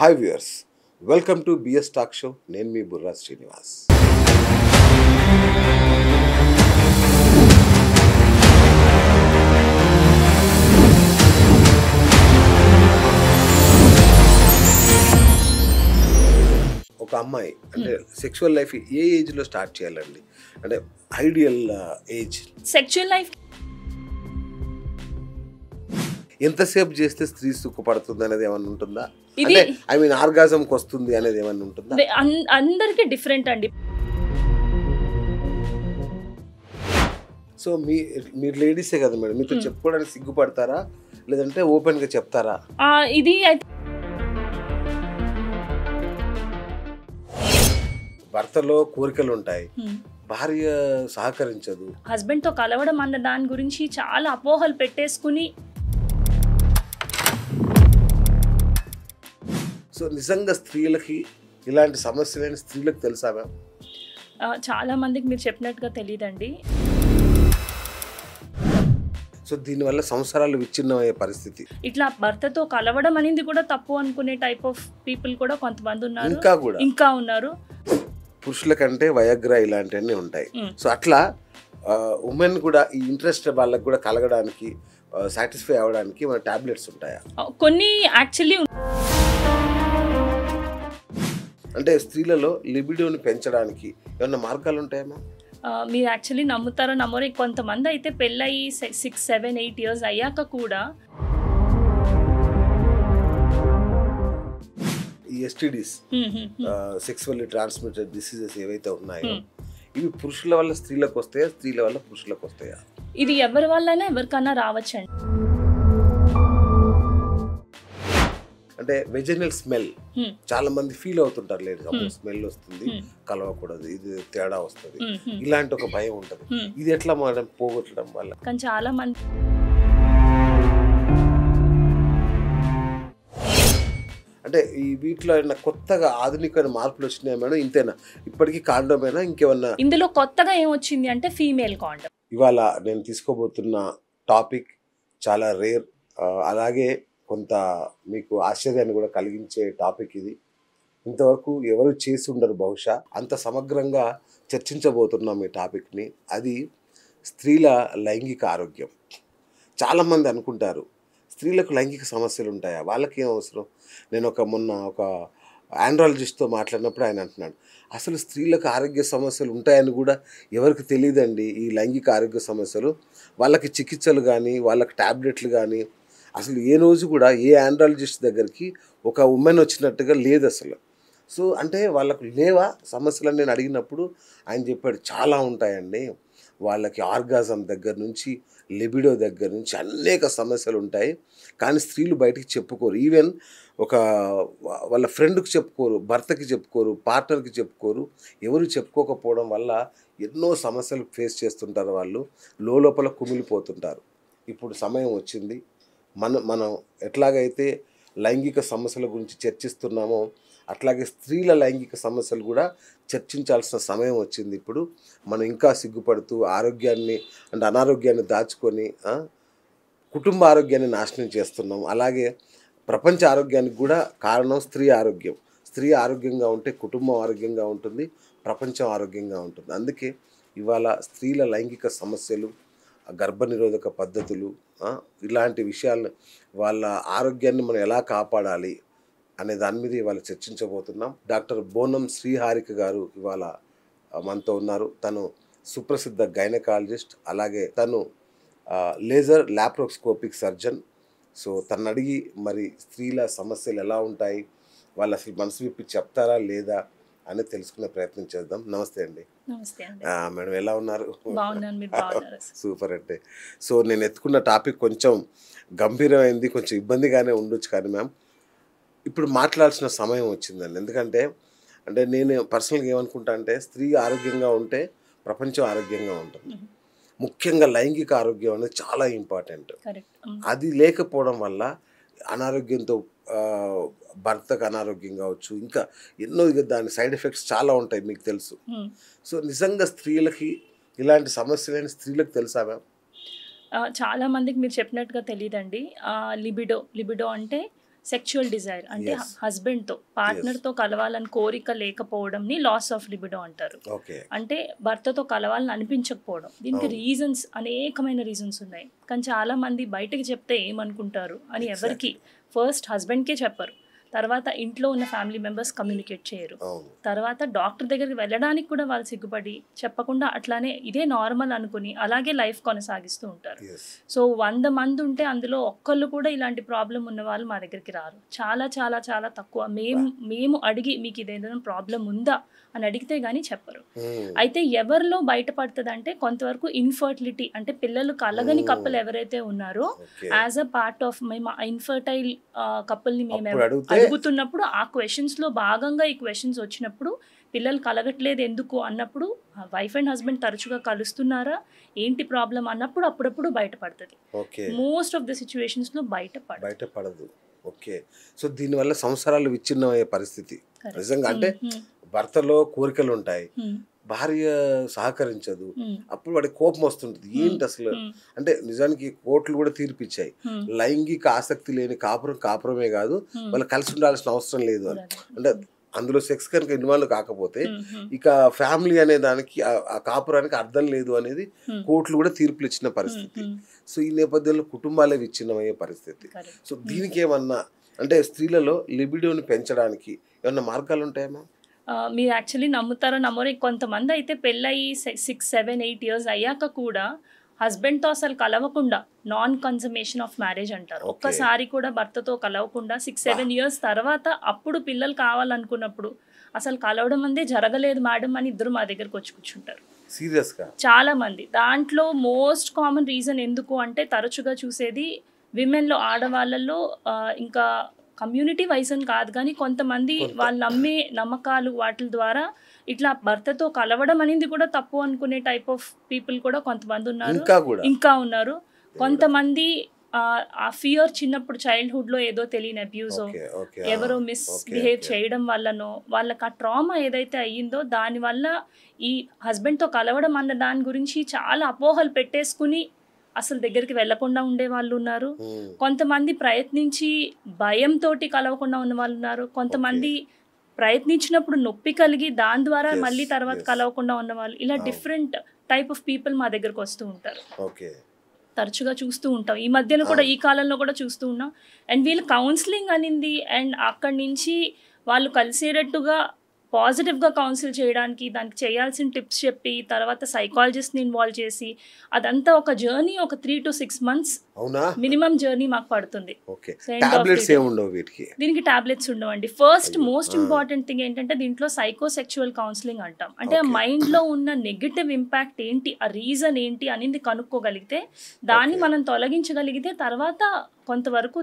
Hi viewers, welcome to BS talk show. నేను మీ బుర్రా శ్రీనివాస్. ఒక అమ్మాయి అంటే సెక్షువల్ లైఫ్ ఏ ఏజ్లో స్టార్ట్ చేయాలండి? అంటే ఐడియల్ ఏజ్ సెక్షువల్ లైఫ్ ఎంతసేపు చేస్తే స్త్రీ సుఖపడుతుంది అనేది ఏమన్నా ఉంటుందా? అంటే ఐ మీన్ ఆర్గాజంకి వస్తుంది అనేది ఏమన్నా ఉంటుందా? అందరికి డిఫరెంట్ అండి. సో మీరు లేడీసే కదా మేడం, మీతో చెప్పుకోవడానికి సిగ్గుపడతారా లేదంటే ఓపెన్ గా చెప్తారా? ఇది భర్తలో కోరికలు ఉంటాయి, భార్య సహకరించదు, హస్బెండ్ తో కలవడం అన్న దాని గురించి చాలా అపోహలు పెట్టేసుకుని. సో నిజంగా స్త్రీలకి ఇలాంటి సమస్యలైన స్త్రీలకు తెలుసా మ్యామ్? చాలా మందికి మీరు చెప్పినట్టుగా తెలియదండి. సో దీనివల్ల సంసారాలు విచ్ఛిన్నమయ్యే పరిస్థితి. ఇట్లా భర్తతో కలవడం అనేది కూడా తప్పు అనుకునే టైప్ ఆఫ్ పీపుల్ కూడా కొంతమంది ఉన్నారు, ఇంకా ఉన్నారు. పురుషుల కంటే వయాగ్రా ఇలాంటివన్నీ ఉంటాయి. సో అట్లా ఉమెన్ కూడా ఈ ఇంట్రెస్ట్ వాళ్ళకి కూడా కలగడానికి, సాటిస్ఫై అవ్వడానికి మన టాబ్లెట్స్ ఉంటాయా? కొన్ని యాక్చువల్లీ అంటే స్త్రీలలో లిబిడోని పెంచడానికి ఏమన్నా మార్గాలు ఉంటాయా? మీరు యాక్చువల్లీ నమ్ముతారో నమ్మరో, కొంతమంది అయితే పెళ్ళయి 6, 7, 8 years అయ్యాక కూడా ఈ ఎస్టీడీస్, సెక్సువల్లీ ట్రాన్స్మిటెడ్ డిసీజెస్ ఏవైతే ఉన్నాయో ఇవి పురుషుల వల్ల స్త్రీలకు వస్తాయా, స్త్రీల వల్ల పురుషులకు వస్తాయా? ఇది ఎవరి వల్లైనా ఎవరికైనా రావచ్చండి. అంటే వెజనల్ స్మెల్ చాలా మంది ఫీల్ అవుతుంటారు, లేదు స్మెల్ వస్తుంది, కలవకూడదు, ఇది తేడా వస్తుంది, ఇలాంటి ఒక భయం ఉంటది. ఇది ఎట్లా మనం పోగొట్టడం వల్ల? కానీ చాలా మంది అంటే ఈ వీటిలో కొత్తగా ఆధునిక మార్పులు వచ్చినాయి మేడం? ఇంతేనా? ఇప్పటికీ కాండోమేనా ఇంకేమన్నా? ఇందులో కొత్తగా ఏమొచ్చింది అంటే ఫీమేల్ కాండోమ్. ఇవాళ నేను తీసుకోబోతున్న టాపిక్ చాలా రేర్, అలాగే కొంత మీకు ఆశ్చర్యాన్ని కూడా కలిగించే టాపిక్ ఇది. ఇంతవరకు ఎవరు చేసి ఉండరు బహుశా. అంత సమగ్రంగా చర్చించబోతున్నాం ఈ టాపిక్ని. అది స్త్రీల లైంగిక ఆరోగ్యం. చాలామంది అనుకుంటారు స్త్రీలకు లైంగిక సమస్యలు ఉంటాయా, వాళ్ళకి ఏం అవసరం? నేను మొన్న ఒక ఆండ్రాలజిస్ట్తో మాట్లాడినప్పుడు ఆయన అంటున్నాడు, అసలు స్త్రీలకు ఆరోగ్య సమస్యలు ఉంటాయని కూడా ఎవరికి తెలియదండి. ఈ లైంగిక ఆరోగ్య సమస్యలు వాళ్ళకి చికిత్సలు కానీ, వాళ్ళకి ట్యాబ్లెట్లు కానీ అసలు ఏ రోజు కూడా ఏ ఆండ్రాలజిస్ట్ దగ్గరికి ఒక ఉమెన్ వచ్చినట్టుగా లేదు అసలు. సో అంటే వాళ్ళకు లేవా సమస్యలు అని నేను అడిగినప్పుడు ఆయన చెప్పాడు, చాలా ఉంటాయండి. వాళ్ళకి ఆర్గాజం దగ్గర నుంచి, లిబిడో దగ్గర నుంచి అనేక సమస్యలు ఉంటాయి. కానీ స్త్రీలు బయటికి చెప్పుకోరు. ఈవెన్ వాళ్ళ ఫ్రెండ్కి చెప్పుకోరు, భర్తకి చెప్పుకోరు, పార్ట్నర్కి చెప్పుకోరు. ఎవరు చెప్పుకోకపోవడం వల్ల ఎన్నో సమస్యలు ఫేస్ చేస్తుంటారు. వాళ్ళు లోపల కుమిలిపోతుంటారు. ఇప్పుడు సమయం వచ్చింది, మనం ఎట్లాగైతే లైంగిక సమస్యల గురించి చర్చిస్తున్నామో అట్లాగే స్త్రీల లైంగిక సమస్యలు కూడా చర్చించాల్సిన సమయం వచ్చింది. ఇప్పుడు మనం ఇంకా సిగ్గుపడుతూ ఆరోగ్యాన్ని అంటే అనారోగ్యాన్ని దాచుకొని కుటుంబ ఆరోగ్యాన్ని నాశనం చేస్తున్నాం. అలాగే ప్రపంచ ఆరోగ్యానికి కూడా కారణం స్త్రీ ఆరోగ్యం. స్త్రీ ఆరోగ్యంగా ఉంటే కుటుంబం ఆరోగ్యంగా ఉంటుంది, ప్రపంచం ఆరోగ్యంగా ఉంటుంది. అందుకే ఇవాళ స్త్రీల లైంగిక సమస్యలు, గర్భనిరోధక పద్ధతులు, ఇలాంటి విషయాలు, వాళ్ళ ఆరోగ్యాన్ని మనం ఎలా కాపాడాలి అనే దాని మీద ఇవాళ చర్చించబోతున్నాం. డాక్టర్ బోనం శ్రీహారిక గారు ఇవాళ మనతో ఉన్నారు. తను సుప్రసిద్ధ గైనకాలజిస్ట్, అలాగే తను లేజర్ లాప్రోస్కోపిక్ సర్జన్. సో తను అడిగి మరి స్త్రీల సమస్యలు ఎలా ఉంటాయి, వాళ్ళు అసలు మనసు విప్పి చెప్తారా లేదా అని తెలుసుకునే ప్రయత్నం చేద్దాం. నమస్తే అండి. మేడం, ఎలా ఉన్నారు? సూపర్ అండి. సో నేను ఎత్తుకున్న టాపిక్ కొంచెం గంభీరమైంది, కొంచెం ఇబ్బందిగానే ఉండొచ్చు, కానీ మ్యామ్ ఇప్పుడు మాట్లాడాల్సిన సమయం వచ్చిందండి. ఎందుకంటే నేను పర్సనల్గా ఏమనుకుంటా అంటే స్త్రీ ఆరోగ్యంగా ఉంటే ప్రపంచం ఆరోగ్యంగా ఉంటుంది. ముఖ్యంగా లైంగిక ఆరోగ్యం అనేది చాలా ఇంపార్టెంట్. అది లేకపోవడం వల్ల అనారోగ్యంతో భర్తకు అనారోగ్యం కావచ్చు, ఇంకా ఎన్నో దాని సైడ్ ఎఫెక్ట్స్ చాలా ఉంటాయి, మీకు తెలుసు. సో నిజంగా స్త్రీలకి ఇలాంటి సమస్యలైన స్త్రీలకు తెలుసా మ్యామ్? చాలా మందికి మీరు చెప్పినట్టుగా తెలియదండి. లిబిడో అంటే సెక్షువల్ డిజైర్ అంటే హస్బెండ్ తో పార్ట్నర్ తో కలవాలని కోరిక లేకపోవడంని లాస్ ఆఫ్ లిబిడో అంటారు. అంటే భర్తతో కలవాలని అనిపించకపోవడం. దీనికి రీజన్స్ అనేకమైన రీజన్స్ ఉన్నాయి, కానీ చాలా మంది బయటకు చెప్తే ఏమనుకుంటారు అని ఎవరికి ఫస్ట్ హస్బెండ్కే చెప్పరు. తర్వాత ఇంట్లో ఉన్న ఫ్యామిలీ మెంబర్స్ కమ్యూనికేట్ చేయరు. తర్వాత డాక్టర్ దగ్గరికి వెళ్ళడానికి కూడా వాళ్ళు సిగ్గుపడి చెప్పకుండా అట్లానే ఇదే నార్మల్ అనుకుని అలాగే లైఫ్ కొనసాగిస్తూ ఉంటారు. సో 100 మంది ఉంటే అందులో ఒక్కళ్ళు కూడా ఇలాంటి ప్రాబ్లం ఉన్న వాళ్ళు మా దగ్గరికి రారు. చాలా చాలా చాలా తక్కువ. మేము అడిగి మీకు ఇదేదైనా ప్రాబ్లం ఉందా అని అడిగితే గానీ చెప్పరు. అయితే ఎవరిలో బయటపడుతుంది అంటే కొంతవరకు ఇన్ఫర్టిలిటీ అంటే పిల్లలు కలగని కప్పులు ఎవరైతే ఉన్నారో యాజ్ అ పార్ట్ ఆఫ్ మేము ఇన్ఫర్టైల్ కపుల్ని మేము అడుగుతున్నప్పుడు ఆ క్వశ్చన్స్ లో భాగంగా ఈ క్వశ్చన్స్ వచ్చినప్పుడు పిల్లలు కలగట్లేదు ఎందుకు అన్నప్పుడు వైఫ్ అండ్ హస్బెండ్ తరచుగా కలుస్తున్నారా ఏంటి ప్రాబ్లం అన్నప్పుడు అప్పుడప్పుడు బయటపడుతుంది. మోస్ట్ ఆఫ్ ద సిచ్యువేషన్స్ లో బయటపడదు. ఓకే, సో దీనివల్ల సంసారాలు విచ్ఛిన్నమయ్యే పరిస్థితి నిజంగా. అంటే భర్తలో కోరికలు ఉంటాయి, భార్య సహకరించదు, అప్పుడు వాడికి కోపం వస్తుంటది. ఏంటి అసలు అంటే నిజానికి కోర్టులు కూడా తీర్పిచ్చాయి లైంగిక ఆసక్తి లేని కాపురమే కాదు వాళ్ళు కలిసి ఉండాల్సిన అవసరం లేదు అని. అంటే అందులో సెక్స్ కనుక ఇన్వాల్వ్ కాకపోతే ఇక ఫ్యామిలీ అనే దానికి ఆ కాపురానికి అర్థం లేదు అనేది కోర్టులు కూడా తీర్పులు ఇచ్చిన పరిస్థితి. సో ఈ నేపథ్యంలో కుటుంబాలే విచ్ఛిన్నమయ్యే పరిస్థితి. సో దీనికి ఏమన్నా అంటే స్త్రీలలో లిబిడోని పెంచడానికి ఏమన్నా మార్గాలు ఉంటాయమ్మా? మీరు యాక్చువల్లీ నమ్ముతారో నమ్మరో కొంతమంది అయితే పెళ్ళయి 6, 7, 8 years అయ్యాక కూడా హస్బెండ్తో అసలు కలవకుండా నాన్ కన్సమేషన్ ఆఫ్ మ్యారేజ్ అంటారు. ఒక్కసారి కూడా భర్తతో కలవకుండా 6, 7 years తర్వాత అప్పుడు పిల్లలు కావాలనుకున్నప్పుడు అసలు కలవడం అందే జరగలేదు మేడం అని ఇద్దరు మా దగ్గరకు వచ్చి కూర్చుంటారు సీరియస్గా చాలా మంది. దాంట్లో మోస్ట్ కామన్ రీజన్ ఎందుకు అంటే తరచుగా చూసేది విమెన్లో ఆడవాళ్ళలో ఇంకా కమ్యూనిటీ వైజ్ అని కాదు కానీ కొంతమంది వాళ్ళు నమ్మే నమ్మకాలు వాటి ద్వారా ఇట్లా భర్తతో కలవడం అనేది కూడా తప్పు అనుకునే టైప్ ఆఫ్ పీపుల్ కూడా కొంతమంది ఉన్నారు, ఇంకా ఉన్నారు. కొంతమంది ఆ ఫియర్ చిన్నప్పుడు చైల్డ్హుడ్ లో ఏదో తెలియని అబ్యూజో ఎవరో మిస్బిహేవ్ చేయడం వల్లనో వాళ్ళకి ఆ ట్రామా ఏదైతే అయ్యిందో దానివల్ల ఈ హస్బెండ్తో కలవడం అన్న దాని గురించి చాలా అపోహలు పెట్టేసుకుని అసలు దగ్గరికి వెళ్లకుండా ఉండే వాళ్ళు ఉన్నారు. కొంతమంది ప్రయత్నించి భయంతో కలవకుండా ఉన్న వాళ్ళు ఉన్నారు. కొంతమంది ప్రయత్నించినప్పుడు నొప్పి కలిగి దాని ద్వారా మళ్ళీ తర్వాత కలవకుండా ఉన్న వాళ్ళు, ఇలా డిఫరెంట్ టైప్ ఆఫ్ పీపుల్ మా దగ్గరకు వస్తూ ఉంటారు. తరచుగా చూస్తూ ఉంటాం. ఈ మధ్యన కూడా ఈ కాలంలో కూడా చూస్తూ ఉన్నాం. అండ్ వీళ్ళు కౌన్సిలింగ్ అనింది అండ్ అక్కడి నుంచి వాళ్ళు కలిసేటట్టుగా పాజిటివ్గా కౌన్సిల్ చేయడానికి దానికి చేయాల్సిన టిప్స్ చెప్పి తర్వాత సైకాలజిస్ట్ని ఇన్వాల్వ్ చేసి అదంతా ఒక జర్నీ ఒక 3 to 6 months మినిమం జర్నీ మాకు పడుతుంది. దీనికి టాబ్లెట్స్ ఉండవండి. ఫస్ట్ మోస్ట్ ఇంపార్టెంట్ థింగ్ ఏంటంటే దీంట్లో సైకోసెక్చువల్ కౌన్సిలింగ్ అంటాం. అంటే ఆ మైండ్లో ఉన్న నెగిటివ్ ఇంపాక్ట్ ఏంటి, ఆ రీజన్ ఏంటి అనేది కనుక్కోగలిగితే దాన్ని మనం తొలగించగలిగితే తర్వాత కొంతవరకు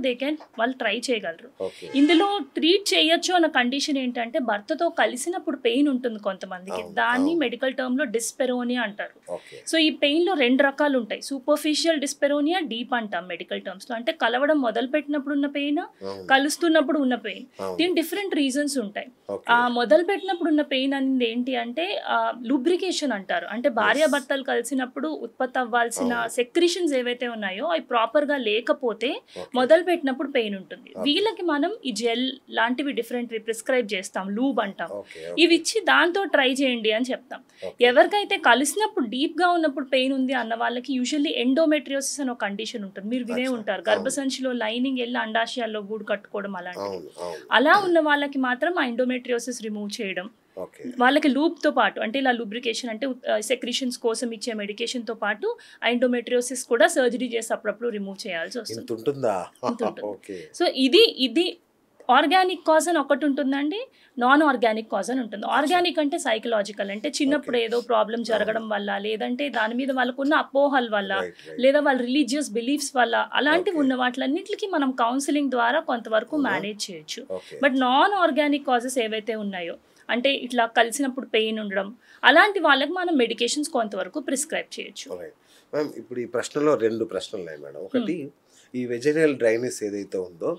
వాళ్ళు ట్రై చేయగలరు. ఇందులో ట్రీట్ చేయొచ్చు అన్న కండిషన్ ఏంటంటే భర్తతో కలిసినప్పుడు పెయిన్ ఉంటుంది కొంతమందికి, దాన్ని మెడికల్ టర్మ్ లో డిస్పెరోనియా అంటారు. సో ఈ పెయిన్ లో 2 రకాలు ఉంటాయి, సూపర్ఫిషియల్ డిస్పెరోనియా, డీప్ అంటాం మెడికల్ టర్మ్స్ లో. అంటే కలవడం మొదలు పెట్టినప్పుడు ఉన్న పెయిన్, కలుస్తున్నప్పుడు ఉన్న పెయిన్, దీని డిఫరెంట్ రీజన్స్ ఉంటాయి. ఆ మొదలు పెట్టినప్పుడు ఉన్న పెయిన్ అనేది ఏంటి అంటే లూబ్రికేషన్ అంటారు. అంటే భార్యాభర్తలు కలిసినప్పుడు ఉత్పత్తి అవ్వాల్సిన సెక్రిషన్స్ ఏవైతే ఉన్నాయో అవి ప్రాపర్ గా లేకపోతే మొదలు పెట్టినప్పుడు పెయిన్ ఉంటుంది. వీళ్ళకి మనం ఈ జెల్ లాంటివి డిఫరెంట్ ప్రిస్క్రైబ్ చేస్తాం, లూబ్ అంటాం. ఇవి ఇచ్చి దాంతో ట్రై చేయండి అని చెప్తాం. ఎవరికైతే కలిసినప్పుడు డీప్ గా ఉన్నప్పుడు పెయిన్ ఉంది అన్న వాళ్ళకి యూజువల్లీ ఎండోమెట్రియోసిస్ అనే ఒక కండిషన్ ఉంటుంది, మీరు వినే ఉంటారు. గర్భసంచిలో లైనింగ్ వెళ్ళి అండాశయాల్లో గూడు కట్టుకోవడం అలాంటివి. అలా ఉన్న వాళ్ళకి మాత్రం ఆ ఎండోమెట్రియోసిస్ రిమూవ్ చేయడం, వాళ్ళకి లూప్ తో పాటు అంటే ఇలా లూబ్రికేషన్ అంటే సెక్రిషన్స్ కోసం ఇచ్చే మెడికేషన్ తో పాటు ఎండోమెట్రియోసిస్ కూడా సర్జరీ చేసి అప్పుడప్పుడు రిమూవ్ చేయాల్సి వస్తుంది. సో ఇది ఆర్గానిక్ కాజ్ అని ఒకటి ఉంటుందండి, నాన్ ఆర్గానిక్ కాజ్ అని ఉంటుంది. ఆర్గానిక్ అంటే సైకలాజికల్, అంటే చిన్నప్పుడు ఏదో ప్రాబ్లం జరగడం వల్ల, లేదంటే దాని మీద వాళ్ళకున్న అపోహల వల్ల, లేదా వాళ్ళ రిలీజియస్ బిలీఫ్స్ వల్ల, అలాంటివి ఉన్న వాటిలన్నింటికి మనం కౌన్సిలింగ్ ద్వారా కొంతవరకు మేనేజ్ చేయొచ్చు. బట్ నాన్ ఆర్గానిక్ కాజెస్ ఏవైతే ఉన్నాయో అంటే ఇట్లా కలిసినప్పుడు పెయిన్ ఉండడం అలాంటి వాళ్ళకి మనం మెడికేషన్స్ కొంతవరకు ప్రిస్క్రైబ్ చేయొచ్చు. మ్యామ్ ఇప్పుడు ఈ ప్రశ్నలో 2 ప్రశ్నలు ఉన్నాయి మేడం. ఒకటి ఈ వెజైనల్ డ్రైనెస్ ఏదైతే ఉందో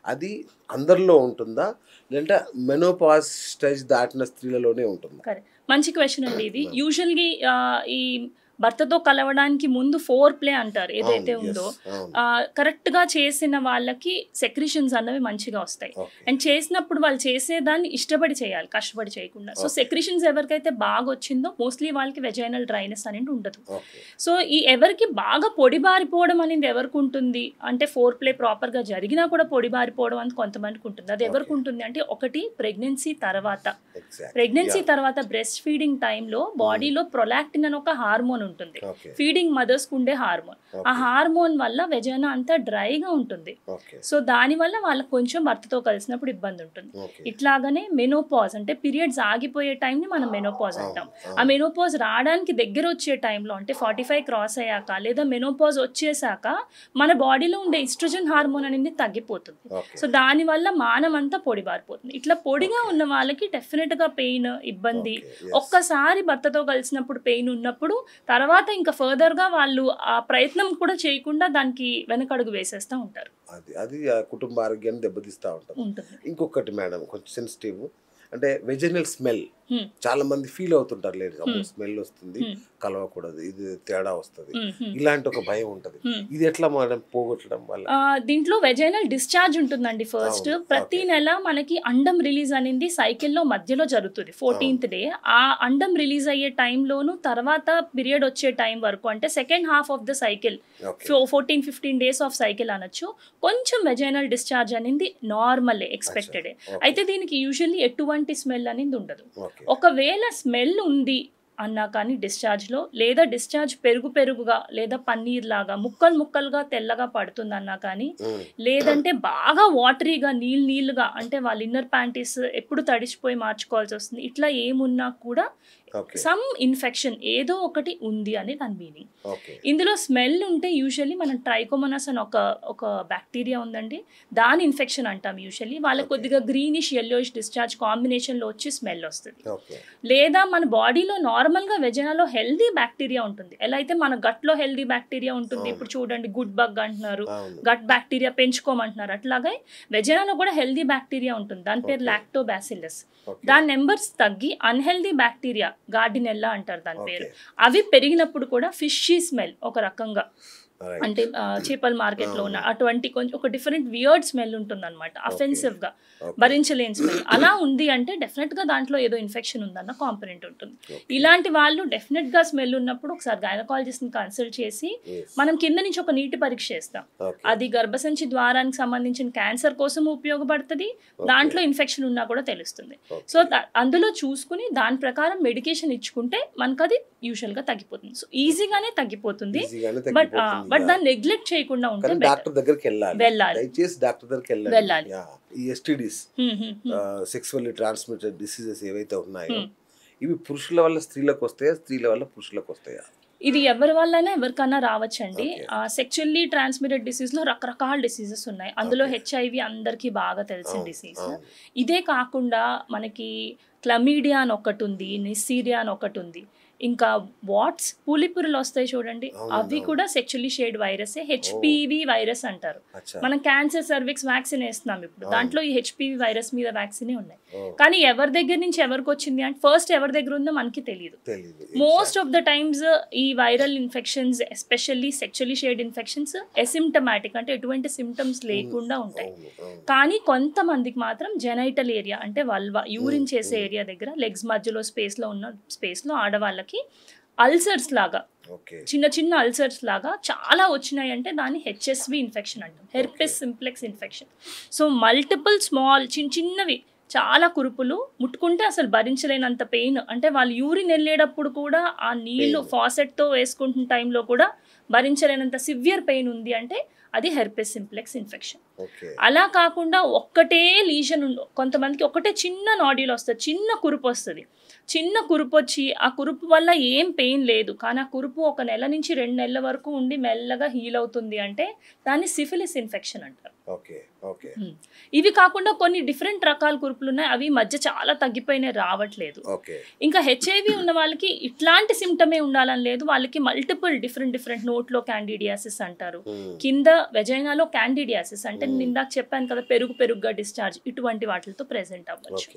అది అందరిలో ఉంటుందా లేదంటే మెనోపాజ్ స్టేజ్ దాటిన స్త్రీలలోనే ఉంటుందా? మంచి క్వశ్చన్ అండి ఇది. యూజువల్గా ఈ భర్తతో కలవడానికి ముందు ఫోర్ ప్లే అంటారు ఏదైతే ఉందో, కరెక్ట్ గా చేసిన వాళ్ళకి సెక్రిషన్స్ అన్నవి మంచిగా వస్తాయి. అండ్ చేసినప్పుడు వాళ్ళు చేసేదాన్ని ఇష్టపడి చేయాలి, కష్టపడి చేయకుండా. సో సెక్రిషన్స్ ఎవరికైతే బాగా వచ్చిందో మోస్ట్లీ వాళ్ళకి వెజైనల్ డ్రైనెస్ అనేది ఉండదు. సో ఈ ఎవరికి బాగా పొడిబారిపోవడం అనేది ఎవరికి ఉంటుంది అంటే ఫోర్ ప్లే ప్రాపర్ గా జరిగినా కూడా పొడిబారిపోవడం అని కొంతమందికి ఉంటుంది. అది ఎవరికి ఉంటుంది అంటే ఒకటి ప్రెగ్నెన్సీ తర్వాత బ్రెస్ట్ ఫీడింగ్ టైంలో బాడీలో ప్రొలాక్టిన్ అని ఒక హార్మోన్ ఉంటుంది, ఫీడింగ్ మదర్స్ కు ఉండే హార్మోన్. ఆ హార్మోన్ వల్ల వెజైనా అంతా డ్రైగా ఉంటుంది. సో దాని వల్ల వాళ్ళకి కొంచెం భర్తతో కలిసినప్పుడు ఇబ్బంది ఉంటుంది. ఇట్లాగనే మెనోపాజ్ అంటే పీరియడ్స్ ఆగిపోయే టైం ని మనం మెనోపాజ్ అంటాం. ఆ మెనోపాజ్ రావడానికి దగ్గర వచ్చే టైంలో అంటే 45 క్రాస్ అయ్యాక లేదా మెనోపాజ్ వచ్చేసాక మన బాడీలో ఉండే ఈస్ట్రోజన్ హార్మోన్ అనేది తగ్గిపోతుంది. సో దాని వల్ల మానం అంతా పొడిబారిపోతుంది. ఇట్లా పొడిగా ఉన్న వాళ్ళకి డెఫినెట్ గా పెయిన్, ఇబ్బంది, ఒక్కసారి భర్తతో కలిసినప్పుడు పెయిన్ ఉన్నప్పుడు తర్వాత ఇంకా ఫర్దర్ గా వాళ్ళు ఆ ప్రయత్నం కూడా చేయకుండా దానికి వెనకడుగు వేసేస్తూ ఉంటారు. అది కుటుంబ ఆరోగ్యాన్ని దెబ్బతీస్తూ ఉంటుంది. ఇంకొకటి మేడం కొంచెం సెన్సిటివ్ అంటే వెజైనల్ స్మెల్. చాలా మంది ఫీల్ అవుతుంటారు, లేదు స్మెల్ వస్తుంది, కలవకూడదు, ఇది తేడా వస్తుంది, ఇలాంటి ఒక భయం ఉంటది. ఇది ఎట్లా మనం పోగొట్టడం వల్ల? దీంట్లో వెజైనల్ డిశ్చార్జ్ ఉంటుందండి. ఫస్ట్ ప్రతి నెల మనకి అండం రిలీజ్ అనేది సైకిల్లో మధ్యలో జరుగుతుంది 14th డే. ఆ అండం రిలీజ్ అయ్యే టైంలోను తర్వాత పీరియడ్ వచ్చే టైం వరకు అంటే second half of the cycle 14-15 days of cycle అనొచ్చు. కొంచెం వెజైనల్ డిశ్చార్జ్ అనేది నార్మల్, ఎక్స్పెక్టెడ్. అయితే దీనికి యూజువల్లీ ఎటువంటి స్మెల్ అనేది ఉండదు. ఒకవేళ స్మెల్ ఉంది అన్నా కానీ డిశ్చార్జ్లో, లేదా డిశ్చార్జ్ పెరుగుగా లేదా పన్నీర్ లాగా ముక్కలుగా తెల్లగా పడుతుంది అన్నా కానీ, లేదంటే బాగా వాటరీగా నీళ్ళుగా అంటే వాళ్ళ ఇన్నర్ ప్యాంటీస్ ఎప్పుడు తడిసిపోయి మార్చుకోవాల్సి వస్తుంది, ఇట్లా ఏమున్నా కూడా సమ్ ఇన్ఫెక్షన్ ఏదో ఒకటి ఉంది అని దాని మీనింగ్. ఇందులో స్మెల్ ఉంటే యూజువల్లీ మనం ట్రైకోమోనాస్ అని ఒక బ్యాక్టీరియా ఉందండి, దాని ఇన్ఫెక్షన్ అంటాం యూజువల్లీ. వాళ్ళకి కొద్దిగా గ్రీనిష్ ఎల్లోయిష్ డిశ్చార్జ్ కాంబినేషన్లో వచ్చి స్మెల్ వస్తుంది. లేదా మన బాడీలో నార్మల్గా వెజైనాలో హెల్దీ బ్యాక్టీరియా ఉంటుంది. ఎలా అయితే మన గట్లో హెల్దీ బ్యాక్టీరియా ఉంటుంది, ఇప్పుడు చూడండి గుడ్ బగ్ అంటున్నారు, గట్ బ్యాక్టీరియా పెంచుకోమంటున్నారు, అట్లాగే వెజైనాలో కూడా హెల్దీ బ్యాక్టీరియా ఉంటుంది, దాని పేరు లాక్టోబాసిల్లస్. దాని నెంబర్స్ తగ్గి అన్హెల్దీ బ్యాక్టీరియా, గార్డినెల్లా అంటారు దాని పేరు, అవి పెరిగినప్పుడు కూడా ఫిషీ స్మెల్ ఒక రకంగా అంటే చేపల మార్కెట్లో ఉన్న అటువంటి కొంచెం ఒక డిఫరెంట్ వియర్డ్ స్మెల్ ఉంటుంది అనమాట, అఫెన్సివ్ గా భరించలేని స్మెల్. అలా ఉంది అంటే డెఫినెట్ గా దాంట్లో ఏదో ఇన్ఫెక్షన్ ఉందన్న కాంపొనెంట్ ఉంటుంది. ఇలాంటి వాళ్ళు డెఫినెట్ గా స్మెల్ ఉన్నప్పుడు ఒకసారి గైనకాలజిస్ట్ ని కన్సల్ట్ చేసి మనం కింద నుంచి ఒక నీటి పరీక్ష చేస్తాం. అది గర్భసంచి ద్వారానికి సంబంధించిన క్యాన్సర్ కోసం ఉపయోగపడుతుంది, దాంట్లో ఇన్ఫెక్షన్ ఉన్నా కూడా తెలుస్తుంది. సో అందులో చూసుకుని దాని ప్రకారం మెడికేషన్ ఇచ్చుకుంటే మనకు అది యూజువల్ గా తగ్గిపోతుంది. సో ఈజీగానే తగ్గిపోతుంది, బట్ దాన్ని నెగ్లెక్ట్ చేయకుండా ఉంటే డాక్టర్ దగ్గరికి వెళ్ళాలి. దయచేసి డాక్టర్ దగ్గరికి వెళ్ళాలి. ఈ ఎస్టిడిస్, సెక్సువల్లీ ట్రాన్స్మిటెడ్ డిసీజెస్ ఏవైతే ఉన్నాయో ఇవి పురుషుల వల్ల స్త్రీలకు వస్తాయా, స్త్రీల వల్ల పురుషులకు వస్తాయా? ఇది ఎవరి వల్లైనా ఎవరికైనా రావచ్చండి. సెక్షువల్లీ ట్రాన్స్మిటెడ్ డిసీజ్ లో రకరకాల డిసీజెస్ ఉన్నాయి. అందులో HIV అందరికీ బాగా తెలిసిన డిసీజ్. ఇదే కాకుండా మనకి క్లమీడియా అని ఒకటి ఉంది, నెస్సీరియా అని ఒకటి ఉంది, ఇంకా వాట్స్ పులిపురులు వస్తాయి చూడండి, అవి కూడా sexually shade virus, HPV virus అంటారు. మనం క్యాన్సర్ సర్విక్స్ వ్యాక్సిన్ వేస్తున్నాం ఇప్పుడు, దాంట్లో ఈ HPV వైరస్ మీద వ్యాక్సినే ఉన్నాయి. కానీ ఎవరి దగ్గర నుంచి ఎవరికి వచ్చింది అంటే ఫస్ట్ ఎవరి దగ్గర ఉందో మనకి తెలియదు. మోస్ట్ ఆఫ్ ద టైమ్స్ ఈ viral infections especially sexually shade infections asymptomatic అంటే ఎటువంటి సిమ్టమ్స్ లేకుండా ఉంటాయి. కానీ కొంతమందికి మాత్రం జెనైటల్ ఏరియా అంటే వల్వా, యూరిన్ చేసే ఏరియా దగ్గర లెగ్స్ మధ్యలో స్పేస్లో ఆడవాళ్ళకి అల్సర్స్ లాగా, చిన్న చిన్న అల్సర్స్ లాగా చాలా వచ్చినాయి అంటే దాన్ని HSV ఇన్ఫెక్షన్ అంటాం, herpes simplex infection. So multiple small చిన్నవి చాలా కురుపులు ముట్టుకుంటే అసలు భరించలేనంత పెయిన్, అంటే వాళ్ళు యూరిన్ వెళ్ళేటప్పుడు కూడా ఆ నీళ్లు ఫాసెట్తో వేసుకుంటున్న టైంలో కూడా భరించలేనంత సివియర్ పెయిన్ ఉంది అంటే అది హెర్పెస్ సింప్లెక్స్ ఇన్ఫెక్షన్. అలా కాకుండా ఒక్కటే లీజన్, కొంతమందికి ఒకటే చిన్న నాడ్యూల్ వస్తుంది, చిన్న కురుపు వస్తుంది, చిన్న కురుపు వచ్చి ఆ కురుపు వల్ల ఏం పెయిన్ లేదు కానీ ఆ కురుపు 1 నెల నుంచి 2 నెలల వరకు ఉండి మెల్లగా హీల్ అవుతుంది అంటే దాన్ని సిఫిలిస్ ఇన్ఫెక్షన్ అంటారు. ఇవి కాకుండా కొన్ని డిఫరెంట్ రకాల కురుపులు ఉన్నాయి, అవి మధ్య చాలా తగ్గిపోయినాయి, రావట్లేదు. ఇంకా HIV ఉన్న వాళ్ళకి ఇట్లాంటి సిమ్టమే ఉండాలని లేదు, వాళ్ళకి మల్టిపుల్ డిఫరెంట్ నోట్లో క్యాండిడియాసిస్ అంటారు, కింద వెజైనాలో క్యాండిడియాసిస్ అంటే నేను ఇందాక చెప్పాను కదా పెరుగుగా డిశ్చార్జ్, ఇటువంటి వాటితో ప్రెజెంట్ అవ్వచ్చు.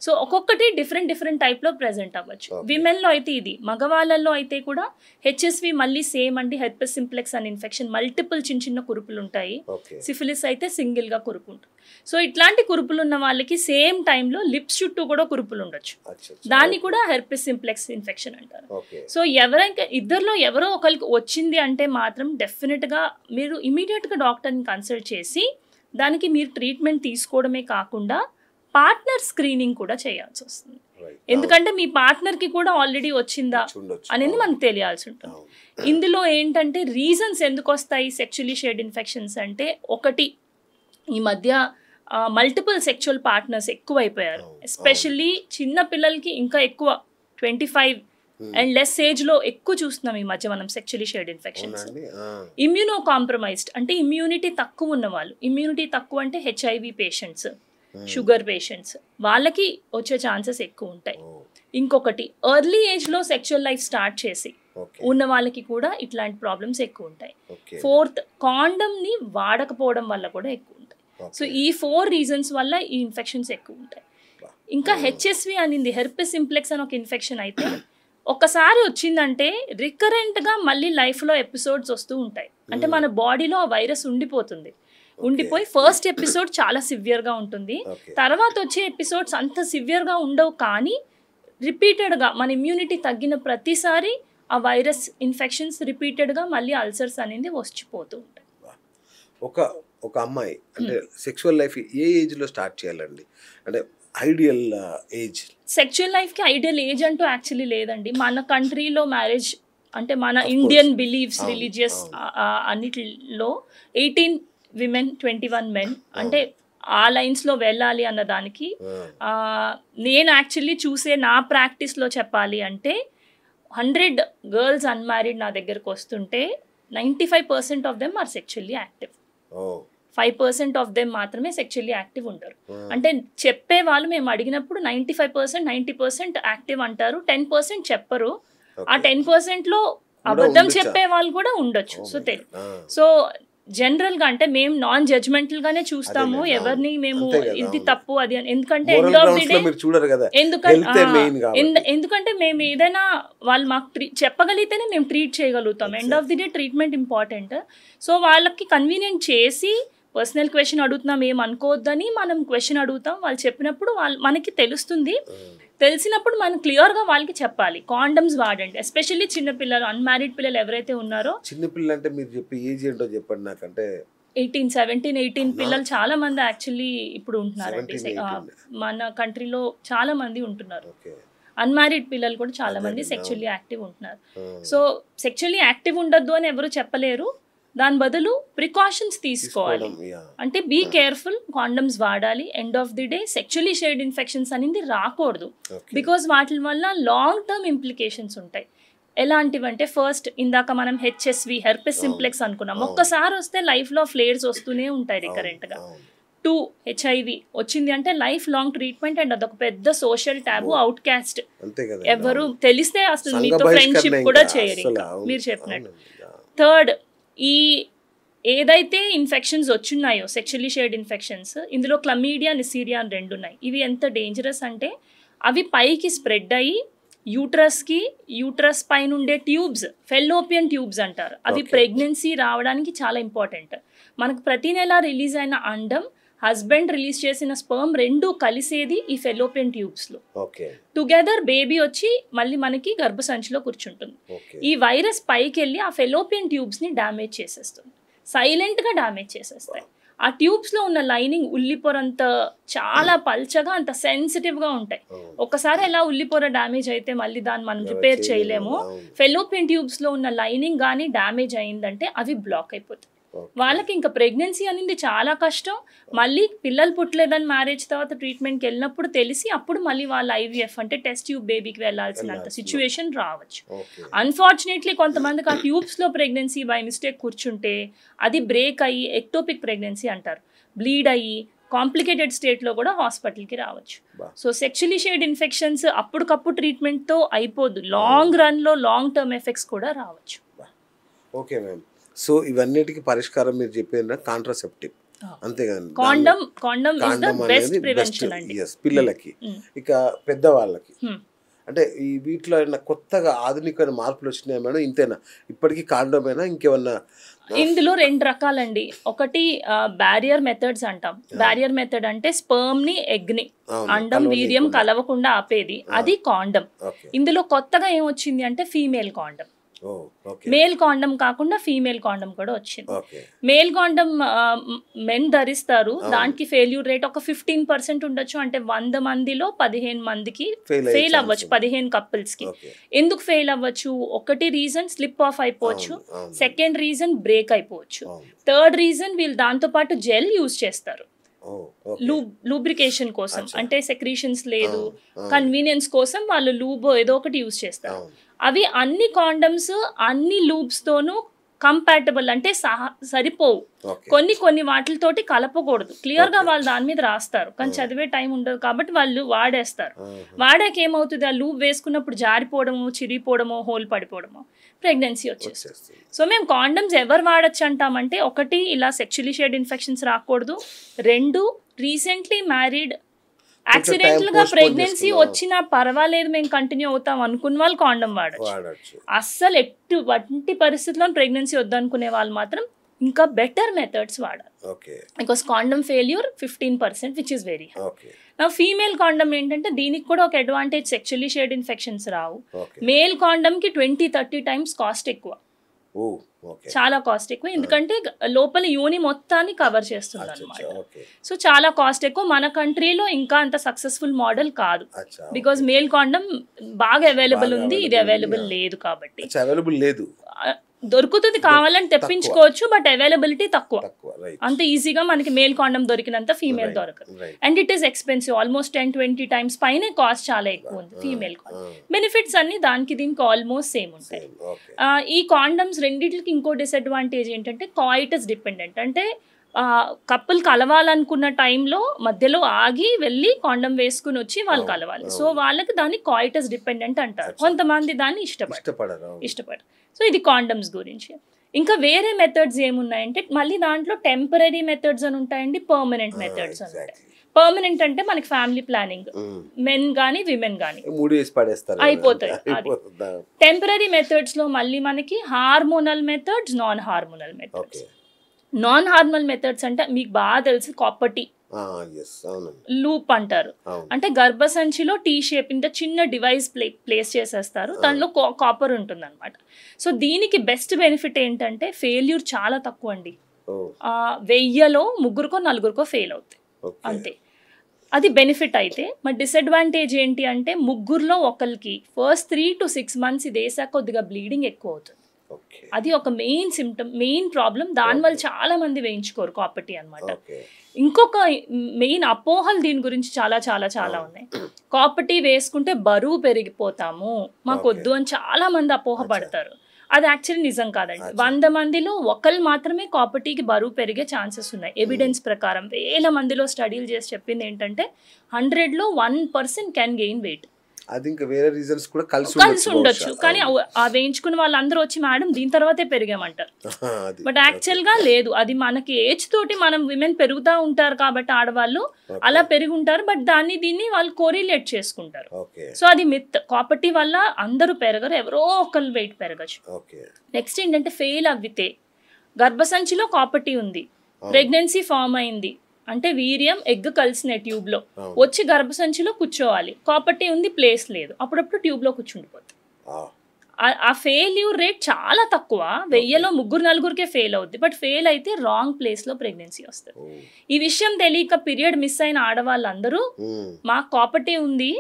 సో ఒక్కొక్కటి డిఫరెంట్ టైప్లో ప్రెజెంట్ అవ్వచ్చు. విమెన్లో అయితే ఇది, మగవాళ్ళల్లో అయితే కూడా హెచ్ఎస్వి మళ్ళీ సేమ్ అండి, హెర్పెస్ సింప్లెక్స్ అనే ఇన్ఫెక్షన్, మల్టిపుల్ చిన్న కురుపులు ఉంటాయి. సిఫిలిస్ అయితే సింగిల్గా కురుపు ఉంటుంది. సో ఇట్లాంటి కురుపులు ఉన్న వాళ్ళకి సేమ్ టైంలో లిప్స్ చుట్టూ కూడా కురుపులు ఉండొచ్చు, దాన్ని కూడా హెర్పెస్ సింప్లెక్స్ ఇన్ఫెక్షన్ అంటారు. సో ఎవరైనా ఇద్దరిలో ఎవరో ఒకరికి వచ్చింది అంటే మాత్రం డెఫినెట్గా మీరు ఇమీడియట్గా డాక్టర్ని కన్సల్ట్ చేసి దానికి మీరు ట్రీట్మెంట్ తీసుకోవడమే కాకుండా పార్ట్నర్ స్క్రీనింగ్ కూడా చేయాల్సి వస్తుంది. ఎందుకంటే మీ పార్ట్నర్కి కూడా ఆల్రెడీ వచ్చిందా అనేది మనకు తెలియాల్సి ఉంటుంది. ఇందులో ఏంటంటే రీజన్స్ ఎందుకు వస్తాయి సెక్షువల్లీ షేర్డ్ ఇన్ఫెక్షన్స్ అంటే, ఒకటి ఈ మధ్య మల్టిపుల్ సెక్షువల్ పార్ట్నర్స్ ఎక్కువైపోయారు. ఎస్పెషల్లీ చిన్న పిల్లలకి ఇంకా ఎక్కువ, 25 అండ్ లెస్ ఏజ్లో ఎక్కువ చూస్తున్నాం ఈ మధ్య మనం sexually shared infections. Immuno compromised అంటే ఇమ్యూనిటీ తక్కువ ఉన్న వాళ్ళు, ఇమ్యూనిటీ తక్కువ అంటే హెచ్ఐవి పేషెంట్స్, షుగర్ పేషెంట్స్, వాళ్ళకి వచ్చే ఛాన్సెస్ ఎక్కువ ఉంటాయి. ఇంకొకటి ఎర్లీ ఏజ్లో సెక్షువల్ లైఫ్ స్టార్ట్ చేసి ఉన్న వాళ్ళకి కూడా ఇట్లాంటి ప్రాబ్లమ్స్ ఎక్కువ ఉంటాయి. ఫోర్త్, కాండమ్ని వాడకపోవడం వల్ల కూడా ఎక్కువ ఉంటాయి. సో ఈ 4 రీజన్స్ వల్ల ఈ ఇన్ఫెక్షన్స్ ఎక్కువ ఉంటాయి. ఇంకా హెచ్ఎస్వి అనింది, హెర్పెస్ సింప్లెక్స్ అని ఒక ఇన్ఫెక్షన్ అయితే ఒకసారి వచ్చిందంటే రికరెంట్గా మళ్ళీ లైఫ్లో ఎపిసోడ్స్ వస్తూ ఉంటాయి. అంటే మన బాడీలో ఆ వైరస్ ఉండిపోయి ఫస్ట్ ఎపిసోడ్ చాలా సివియర్గా ఉంటుంది, తర్వాత వచ్చే ఎపిసోడ్స్ అంత సివియర్గా ఉండవు, కానీ రిపీటెడ్గా మన ఇమ్యూనిటీ తగ్గిన ప్రతిసారి ఆ వైరస్ ఇన్ఫెక్షన్స్ రిపీటెడ్గా మళ్ళీ అల్సర్స్ అనేది వచ్చిపోతూ ఉంటాయి. ఒక అమ్మాయి అంటే సెక్షువల్ లైఫ్ ఏ ఏజ్లో స్టార్ట్ చేయాలండి? అంటే ఐడియల్ ఏజ్, సెక్షువల్ లైఫ్కి ఐడియల్ ఏజ్ అంటూ యాక్చువల్లీ లేదండి. మన కంట్రీలో మ్యారేజ్ అంటే మన ఇండియన్ బిలీఫ్స్, రిలీజియస్ అన్నిటిలో 18 విమెన్ 21 మెన్ అంటే ఆ లైన్స్లో వెళ్ళాలి అన్న దానికి నేను యాక్చువల్లీ చూసే నా ప్రాక్టీస్లో చెప్పాలి అంటే 100 గర్ల్స్ అన్మ్యారీడ్ నా దగ్గరకు వస్తుంటే 95% of them are sexually active, 5% of them మాత్రమే సెక్షువల్లీ యాక్టివ్ ఉంటారు. అంటే చెప్పే వాళ్ళు మేము అడిగినప్పుడు 95% 90% యాక్టివ్ అంటారు, 10% చెప్పరు. ఆ 10%లో అబద్ధం చెప్పే వాళ్ళు కూడా ఉండొచ్చు. సో జనరల్గా అంటే మేము నాన్ జడ్జ్మెంటల్గానే చూస్తాము ఎవరిని, మేము ఇది తప్పు అది అని. ఎందుకంటే ఎండ్ ఆఫ్ ది డే ఎందుకంటే మేము ఏదైనా వాళ్ళు మాకు చెప్పగలిగితేనే మేము ట్రీట్ చేయగలుగుతాం. End of the day treatment important. So వాళ్ళకి కన్వీనియంట్ చేసి పర్సనల్ క్వశ్చన్ అడుగుతున్నాం, ఏం అనుకోవద్దని మనం క్వశ్చన్ అడుగుతాం. వాళ్ళు చెప్పినప్పుడు మనకి తెలుస్తుంది, తెలిసినప్పుడు మనం క్లియర్గా వాళ్ళకి చెప్పాలి కాండమ్స్ వాడండి. ఎస్పెషల్లీ చిన్నపిల్లలు, అన్మ్యారీడ్ పిల్లలు ఎవరైతే ఉన్నారో, చిన్నపిల్లలు అంటే మీరు చెప్పి ఏజ్ ఏంటో చెప్పండి నాకంటే. 18 పిల్లలు చాలా మంది యాక్చువల్లీ ఇప్పుడు ఉంటున్నారండి మన కంట్రీలో, చాలా మంది ఉంటున్నారు. అన్మ్యారీడ్ పిల్లలు కూడా చాలా మంది సెక్షువల్లీ యాక్టివ్ ఉంటున్నారు. సో సెక్షువల్లీ యాక్టివ్ ఉండొద్దు అని ఎవరు చెప్పలేరు, దాని బదులు ప్రికాషన్స్ తీసుకోవాలి. అంటే బీ కేర్ఫుల్, కాండమ్స్ వాడాలి. End of the day sexually shared infections అనేది రాకూడదు, బికాజ్ వాటి వల్ల లాంగ్ టర్మ్ ఇంప్లికేషన్స్ ఉంటాయి. ఎలాంటివంటే ఫస్ట్ ఇందాక మనం హెచ్ఎస్వి హెర్పెస్ సింప్లెక్స్ అనుకున్నాం, ఒక్కసారి వస్తే లైఫ్లో ఫ్లేర్స్ వస్తూనే ఉంటాయి రికరెంట్గా. 2 హెచ్ఐవి వచ్చింది అంటే లైఫ్ లాంగ్ ట్రీట్మెంట్, అండ్ అదొక పెద్ద సోషల్ ట్యాబు, అవుట్ క్యాస్ట్, ఎవరు తెలిస్తే అసలు మీతో ఫ్రెండ్షిప్ కూడా చేయరు ఇంకా మీరు చెప్పినట్టు. థర్డ్, ఈ ఏదైతే ఇన్ఫెక్షన్స్ వచ్చున్నాయో సెక్షువల్లీ షేర్డ్ ఇన్ఫెక్షన్స్, ఇందులో క్లమీడియా, నిసీరియా అని 2 ఉన్నాయి. ఇవి ఎంత డేంజరస్ అంటే అవి పైకి స్ప్రెడ్ అయ్యి యూట్రస్ పైన ఉండే ట్యూబ్స్, ఫెల్లోపియన్ ట్యూబ్స్ అంటారు, అవి ప్రెగ్నెన్సీ రావడానికి చాలా ఇంపార్టెంట్. మనకు ప్రతి నెల రిలీజ్ అయిన అండం, హస్బెండ్ రిలీజ్ చేసిన స్పర్మ్ 2 కలిసేది ఈ ఫెల్లోపియన్ ట్యూబ్స్లో. టుగెదర్ బేబీ వచ్చి మళ్ళీ మనకి గర్భసంచిలో కూర్చుంటుంది. ఈ వైరస్ పైకి వెళ్ళి ఆ ఫెల్లోపియన్ ట్యూబ్స్ని డ్యామేజ్ చేసేస్తుంది, సైలెంట్గా డ్యామేజ్ చేసేస్తాయి. ఆ ట్యూబ్స్లో ఉన్న లైనింగ్ ఉల్లిపొర అంత చాలా పల్చగా, అంత సెన్సిటివ్గా ఉంటాయి. ఒకసారి ఎలా ఉల్లిపొర డ్యామేజ్ అయితే మళ్ళీ దాన్ని మనం రిపేర్ చేయలేము. ఫెల్లోపియన్ ట్యూబ్స్లో ఉన్న లైనింగ్ కానీ డ్యామేజ్ అయిందంటే అవి బ్లాక్ అయిపోతాయి. వాళ్ళకి ఇంకా ప్రెగ్నెన్సీ అనేది చాలా కష్టం. మళ్ళీ పిల్లలు పుట్టలేదని మ్యారేజ్ తర్వాత ట్రీట్మెంట్కి వెళ్ళినప్పుడు తెలిసి అప్పుడు మళ్ళీ వాళ్ళ ఐవీఎఫ్ అంటే టెస్ట్ ట్యూబ్ బేబీకి వెళ్ళాల్సినంత సిచ్యువేషన్ రావచ్చు. అన్ఫార్చునేట్లీ కొంతమందికి ఆ ట్యూబ్స్లో ప్రెగ్నెన్సీ బై మిస్టేక్ కూర్చుంటే అది బ్రేక్ అయ్యి ఎక్టోపిక్ ప్రెగ్నెన్సీ అంటారు, బ్లీడ్ అయ్యి కాంప్లికేటెడ్ స్టేట్లో కూడా హాస్పిటల్కి రావచ్చు. సో సెక్షువల్లీ షేర్డ్ ఇన్ఫెక్షన్స్ అప్పటికప్పుడు ట్రీట్మెంట్తో అయిపోద్దు, లాంగ్ రన్లో లాంగ్ టర్మ్ ఎఫెక్ట్స్ కూడా రావచ్చు. Okay ma'am. సో ఇవన్నిటికీ పరిష్కారం మీరు చెప్పేది కాంట్రాసెప్టివ్. అంతే కదండి. కాండం ఇస్ ద బెస్ట్ ప్రివెన్షన్ అండి పిల్లలకి. ఇక పెద్దవాళ్ళకి అంటే ఈ వీటిలో ఏమైనా కొత్తగా ఆధునిక మార్పులు వచ్చినాయి మేడం? ఇంతేనా, ఇప్పటికీ కాండోమేనా ఇంకేమన్నా? ఇందులో 2 రకాలండి. ఒకటి బ్యారియర్ మెథడ్స్ అంటాం. బ్యారియర్ మెథడ్ అంటే స్పర్మ్ ని ఎగ్ ని అండం వీర్యం కలవకుండా ఆపేది, అది కాండం. ఇందులో కొత్తగా ఏమొచ్చింది అంటే ఫీమేల్ కాండం. మేల్ కాండం కాకుండా ఫీమేల్ కాండం కూడా వచ్చింది. మేల్ కాండం మెన్ ధరిస్తారు, దానికి ఫెయిల్యూర్ రేట్ ఒక 15% ఉండొచ్చు. అంటే 100 మందిలో 15 మందికి ఫెయిల్ అవ్వచ్చు, 15 కపుల్స్ కి. ఎందుకు ఫెయిల్ అవ్వచ్చు? ఒకటి రీజన్ స్లిప్ ఆఫ్ అయిపోవచ్చు, సెకండ్ రీజన్ బ్రేక్ అయిపోవచ్చు, థర్డ్ రీజన్ వీళ్ళు దాంతో పాటు జెల్ యూజ్ చేస్తారు లూబ్రికేషన్ కోసం. అంటే సెక్రీషన్స్ లేదు, కన్వీనియన్స్ కోసం వాళ్ళు లూబో ఏదో ఒకటి యూజ్ చేస్తారు. అవి అన్ని కాండమ్స్ అన్ని లూబ్స్ తోనూ కంపాటబుల్ అంటే సరిపోవు. కొన్ని వాటితోటి కలపకూడదు, క్లియర్ గా వాళ్ళు దాని మీద రాస్తారు, కానీ చదివే టైం ఉండదు కాబట్టి వాళ్ళు వాడేస్తారు. వాడాక ఏమవుతుంది, ఆ లూబ్ వేసుకున్నప్పుడు జారిపోవడమో, చిరిగిపోవడమో, హోల్ పడిపోవడమో, ప్రెగ్నెన్సీ వచ్చేస్తుంది. సో మేము కాండమ్స్ ఎవరు వాడచ్చు అంటామంటే, ఒకటి ఇలా సెక్షువల్లీ షేర్డ్ ఇన్ఫెక్షన్స్ రాకూడదు, 2 రీసెంట్లీ మ్యారీడ్ యాక్సిడెంటల్ గా ప్రెగ్నెన్సీ వచ్చినా పర్వాలేదు మేము కంటిన్యూ అవుతాం అనుకున్న వాళ్ళు కాండమ్ వాడచ్చు. అస్సలు ఎటువంటి పరిస్థితుల్లో ప్రెగ్నెన్సీ వద్దనుకునే వాళ్ళు మాత్రం ఇంకా బెటర్ మెథడ్స్ వాడాలి. Because condom failure 15%, which is very high. నా ఫీమేల్ కాండమ్ ఏంటంటే దీనికి కూడా ఒక అడ్వాంటేజ్, సెక్షువల్లీ షేర్డ్ ఇన్ఫెక్షన్స్ రావు. మేల్ కాండమ్ కి 20-30 టైమ్స్ కాస్ట్ ఎక్కువ, చాలా కాస్ట్ ఎక్కువ, ఎందుకంటే లోపల యూని మొత్తాన్ని కవర్ చేస్తుంది అనమాట. సో చాలా కాస్ట్ ఎక్కువ. మన కంట్రీలో ఇంకా అంత సక్సెస్ఫుల్ మోడల్ కాదు, బికాస్ మేల్ కాండమ్ బాగా అవైలబుల్ ఉంది, ఇది అవైలబుల్ లేదు. కాబట్టి దొరుకుతుంది, కావాలని తెప్పించుకోవచ్చు, బట్ అవైలబిలిటీ తక్కువ. అంత ఈజీగా మనకి మేల్ కాండమ్ దొరికినంత ఫీమేల్ దొరకదు. And it is expensive, almost 10-20 times పైనే కాస్ట్ చాలా ఎక్కువ ఉంది ఫీమేల్ కాండమ్. బెనిఫిట్స్ అన్ని దానికి దీనికి ఆల్మోస్ట్ సేమ్ ఉంటాయి. ఈ కాండమ్స్ రెండింటికి ఇంకో డిసడ్వాంటేజ్ ఏంటంటే కాయిటస్ డిపెండెంట్. అంటే కపుల్ కలవాలనుకున్న టైంలో మధ్యలో ఆగి వెళ్ళి కాండమ్ వేసుకుని వచ్చి వాళ్ళు కలవాలి. సో వాళ్ళకి దాన్ని కాయిటస్ డిపెండెంట్ అంటారు. కొంతమంది దాన్ని ఇష్టపడరు. సో ఇది కాండమ్స్ గురించి. ఇంకా వేరే మెథడ్స్ ఏమున్నాయంటే మళ్ళీ దాంట్లో టెంపరీ మెథడ్స్ అని ఉంటాయండి, పర్మనెంట్ మెథడ్స్ అని ఉంటాయి. పర్మనెంట్ అంటే మనకి ఫ్యామిలీ ప్లానింగ్, మెన్ గానీ విమెన్ గానీ అయిపోతాయి. టెంపరీ మెథడ్స్ లో మళ్ళీ మనకి hormonal methods, non hormonal methods. Non hormonal methods అంటే మీకు బాగా తెలుసు, కాపర్ టీ లూప్ అంటారు. అంటే గర్భసంచిలో టీ షేప్ ఇంత చిన్న డివైస్ ప్లేస్ చేసేస్తారు, దానిలో కాపర్ ఉంటుంది అనమాట. సో దీనికి బెస్ట్ బెనిఫిట్ ఏంటంటే ఫెయిల్యూర్ చాలా తక్కువ అండి. 1000లో 3కో 4కో ఫెయిల్ అవుతాయి అంతే. అది బెనిఫిట్ అయితే. మరి డిసడ్వాంటేజ్ ఏంటి అంటే 3లో ఒకరికి ఫస్ట్ 3 to 6 months ఇది వేసాక కొద్దిగా బ్లీడింగ్ ఎక్కువ అవుతుంది. అది ఒక మెయిన్ సిమ్టమ్, మెయిన్ ప్రాబ్లం. దానివల్ల చాలా మంది వేయించుకోరు కాపర్ టీ అనమాట. ఇంకొక మెయిన్ అపోహలు దీని గురించి చాలా చాలా చాలా ఉన్నాయి. కాపర్ టీ వేసుకుంటే బరువు పెరిగిపోతాము, మాకు వద్దు అని చాలా మంది అపోహ పడతారు. అది యాక్చువల్లీ నిజం కాదండి. 100 మందిలో ఒకళ్ళు మాత్రమే కాపర్ టీకి బరువు పెరిగే ఛాన్సెస్ ఉన్నాయి. ఎవిడెన్స్ ప్రకారం 1000 మందిలో స్టడీలు చేసి చెప్పింది ఏంటంటే 100లో 1% కెన్ గెయిన్ వెయిట్. అది ఇంకా వేరే రీజన్స్ కూడా కలిసి ఉండొచ్చు, కానీ ఆ వేయించుకున్న వాళ్ళందరూ వచ్చి మేడం దీని తర్వాతే పెరిగామంటారు. బట్ యాక్చువల్ గా లేదు, అది మనకి ఏజ్ తోటి మనం విమెన్ పెరుగుతూ ఉంటారు కాబట్టి ఆడవాళ్ళు అలా పెరిగి ఉంటారు. బట్ దీన్ని వాళ్ళు కోరిలేట్ చేసుకుంటారు. సో అది మిత్. కాపర్ టీ వల్ల అందరూ పెరగరు, ఎవరో ఒకళ్ళు వెయిట్ పెరగచ్చు. నెక్స్ట్ ఏంటంటే ఫెయిల్ అవ్వితే గర్భసంచిలో కాపర్ టీ ఉంది, ప్రెగ్నెన్సీ ఫామ్ అయింది అంటే వీర్యం ఎగ్ కలిసిన ట్యూబ్ లో వచ్చి గర్భసంచిలో కూర్చోవాలి, కాపర్ టీ ఉంది ప్లేస్ లేదు, అప్పుడప్పుడు ట్యూబ్ లో కూర్చుండిపోతుంది. ఆ ఫెయిల్యూర్ రేట్ చాలా తక్కువ, 1000లో 3-4కే ఫెయిల్ అవుద్ది. బట్ ఫెయిల్ అయితే రాంగ్ ప్లేస్ లో ప్రెగ్నెన్సీ వస్తుంది. ఈ విషయం తెలియక పీరియడ్ మిస్ అయిన ఆడవాళ్ళందరూ మాకు కాపర్ టీ ఉంది,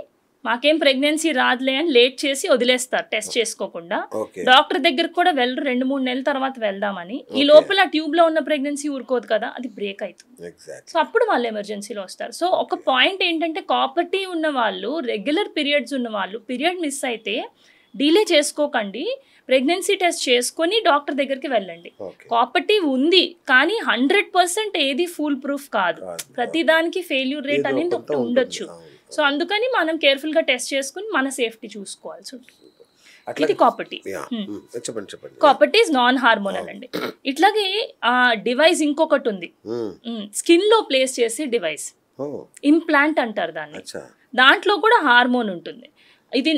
మాకేం ప్రెగ్నెన్సీ రాదులే అని లేట్ చేసి వదిలేస్తారు టెస్ట్ చేసుకోకుండా. డాక్టర్ దగ్గరకు కూడా వెళ్ళరు, 2-3 నెలల తర్వాత వెళ్దామని. ఈ లోపల ట్యూబ్ లో ఉన్న ప్రెగ్నెన్సీ ఊరుకోదు కదా, అది బ్రేక్ అవుతుంది. సో అప్పుడు వాళ్ళు ఎమర్జెన్సీలో వస్తారు. సో ఒక పాయింట్ ఏంటంటే కాపర్ టీ ఉన్న వాళ్ళు, రెగ్యులర్ పీరియడ్స్ ఉన్న వాళ్ళు పీరియడ్ మిస్ అయితే డిలే చేసుకోకండి, ప్రెగ్నెన్సీ టెస్ట్ చేసుకొని డాక్టర్ దగ్గరికి వెళ్ళండి. కాపర్ టీ ఉంది కానీ 100% ఏది ఫుల్ ప్రూఫ్ కాదు, ప్రతిదానికి ఫెయిల్యూర్ రేట్ అనేది ఒకటి ఉండొచ్చు. సో అందుకని మనం కేర్ఫుల్గా టెస్ట్ చేసుకుని మన సేఫ్టీ చూసుకోవాల్సి ఉంటుంది. అట్లా ఇది కాపర్టీ. చెప్పండి చెప్పండి. కాపర్టీ ఇస్ నాన్ హార్మోనల్ అండి. ఇట్లాగే డివైస్ ఇంకొకటి ఉంది, స్కిన్ లో ప్లేస్ చేసే డివైస్, ఇంప్లాంట్ అంటారు దాన్ని. దాంట్లో కూడా హార్మోన్ ఉంటుంది. ఇది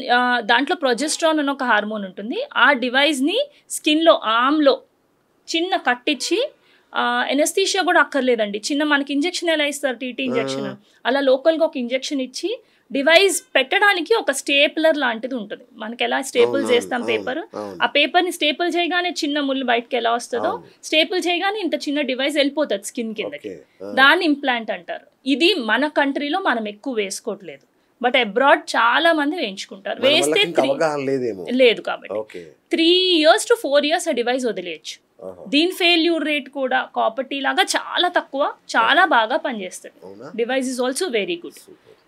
దాంట్లో ప్రొజెస్ట్రాన్ అని ఒక హార్మోన్ ఉంటుంది. ఆ డివైస్ని స్కిన్లో ఆమ్లో చిన్న కట్టించి, ఎనస్థీషియా కూడా అక్కర్లేదండి, చిన్న మనకి ఇంజెక్షన్ ఎలా ఇస్తారు టీటీ ఇంజెక్షన్, అలా లోకల్గా ఒక ఇంజెక్షన్ ఇచ్చి డివైస్ పెట్టడానికి ఒక స్టేపులర్ లాంటిది ఉంటుంది. మనకి ఎలా స్టేపుల్ చేస్తాం పేపర్, ఆ పేపర్ని స్టేపుల్ చేయగానే చిన్న ముళ్ళు బయటకి ఎలా వస్తుందో, స్టేపుల్ చేయగానే ఇంత చిన్న డివైస్ వెళ్ళిపోతుంది స్కిన్ కిందకి. దాన్ని ఇంప్లాంట్ అంటారు. ఇది మన కంట్రీలో మనం ఎక్కువ వేసుకోవట్లేదు, బట్ అబ్రాడ్ చాలా మంది వేయించుకుంటారు. వేస్తే లేదు కాబట్టి 3 years to 4 years ఆ డివైస్ వదిలేయచ్చు. దీని ఫెయిల్యూర్ రేట్ కూడా కాపర్టీ లాగా చాలా తక్కువ, చాలా బాగా పనిచేస్తుంది. Device is also very good.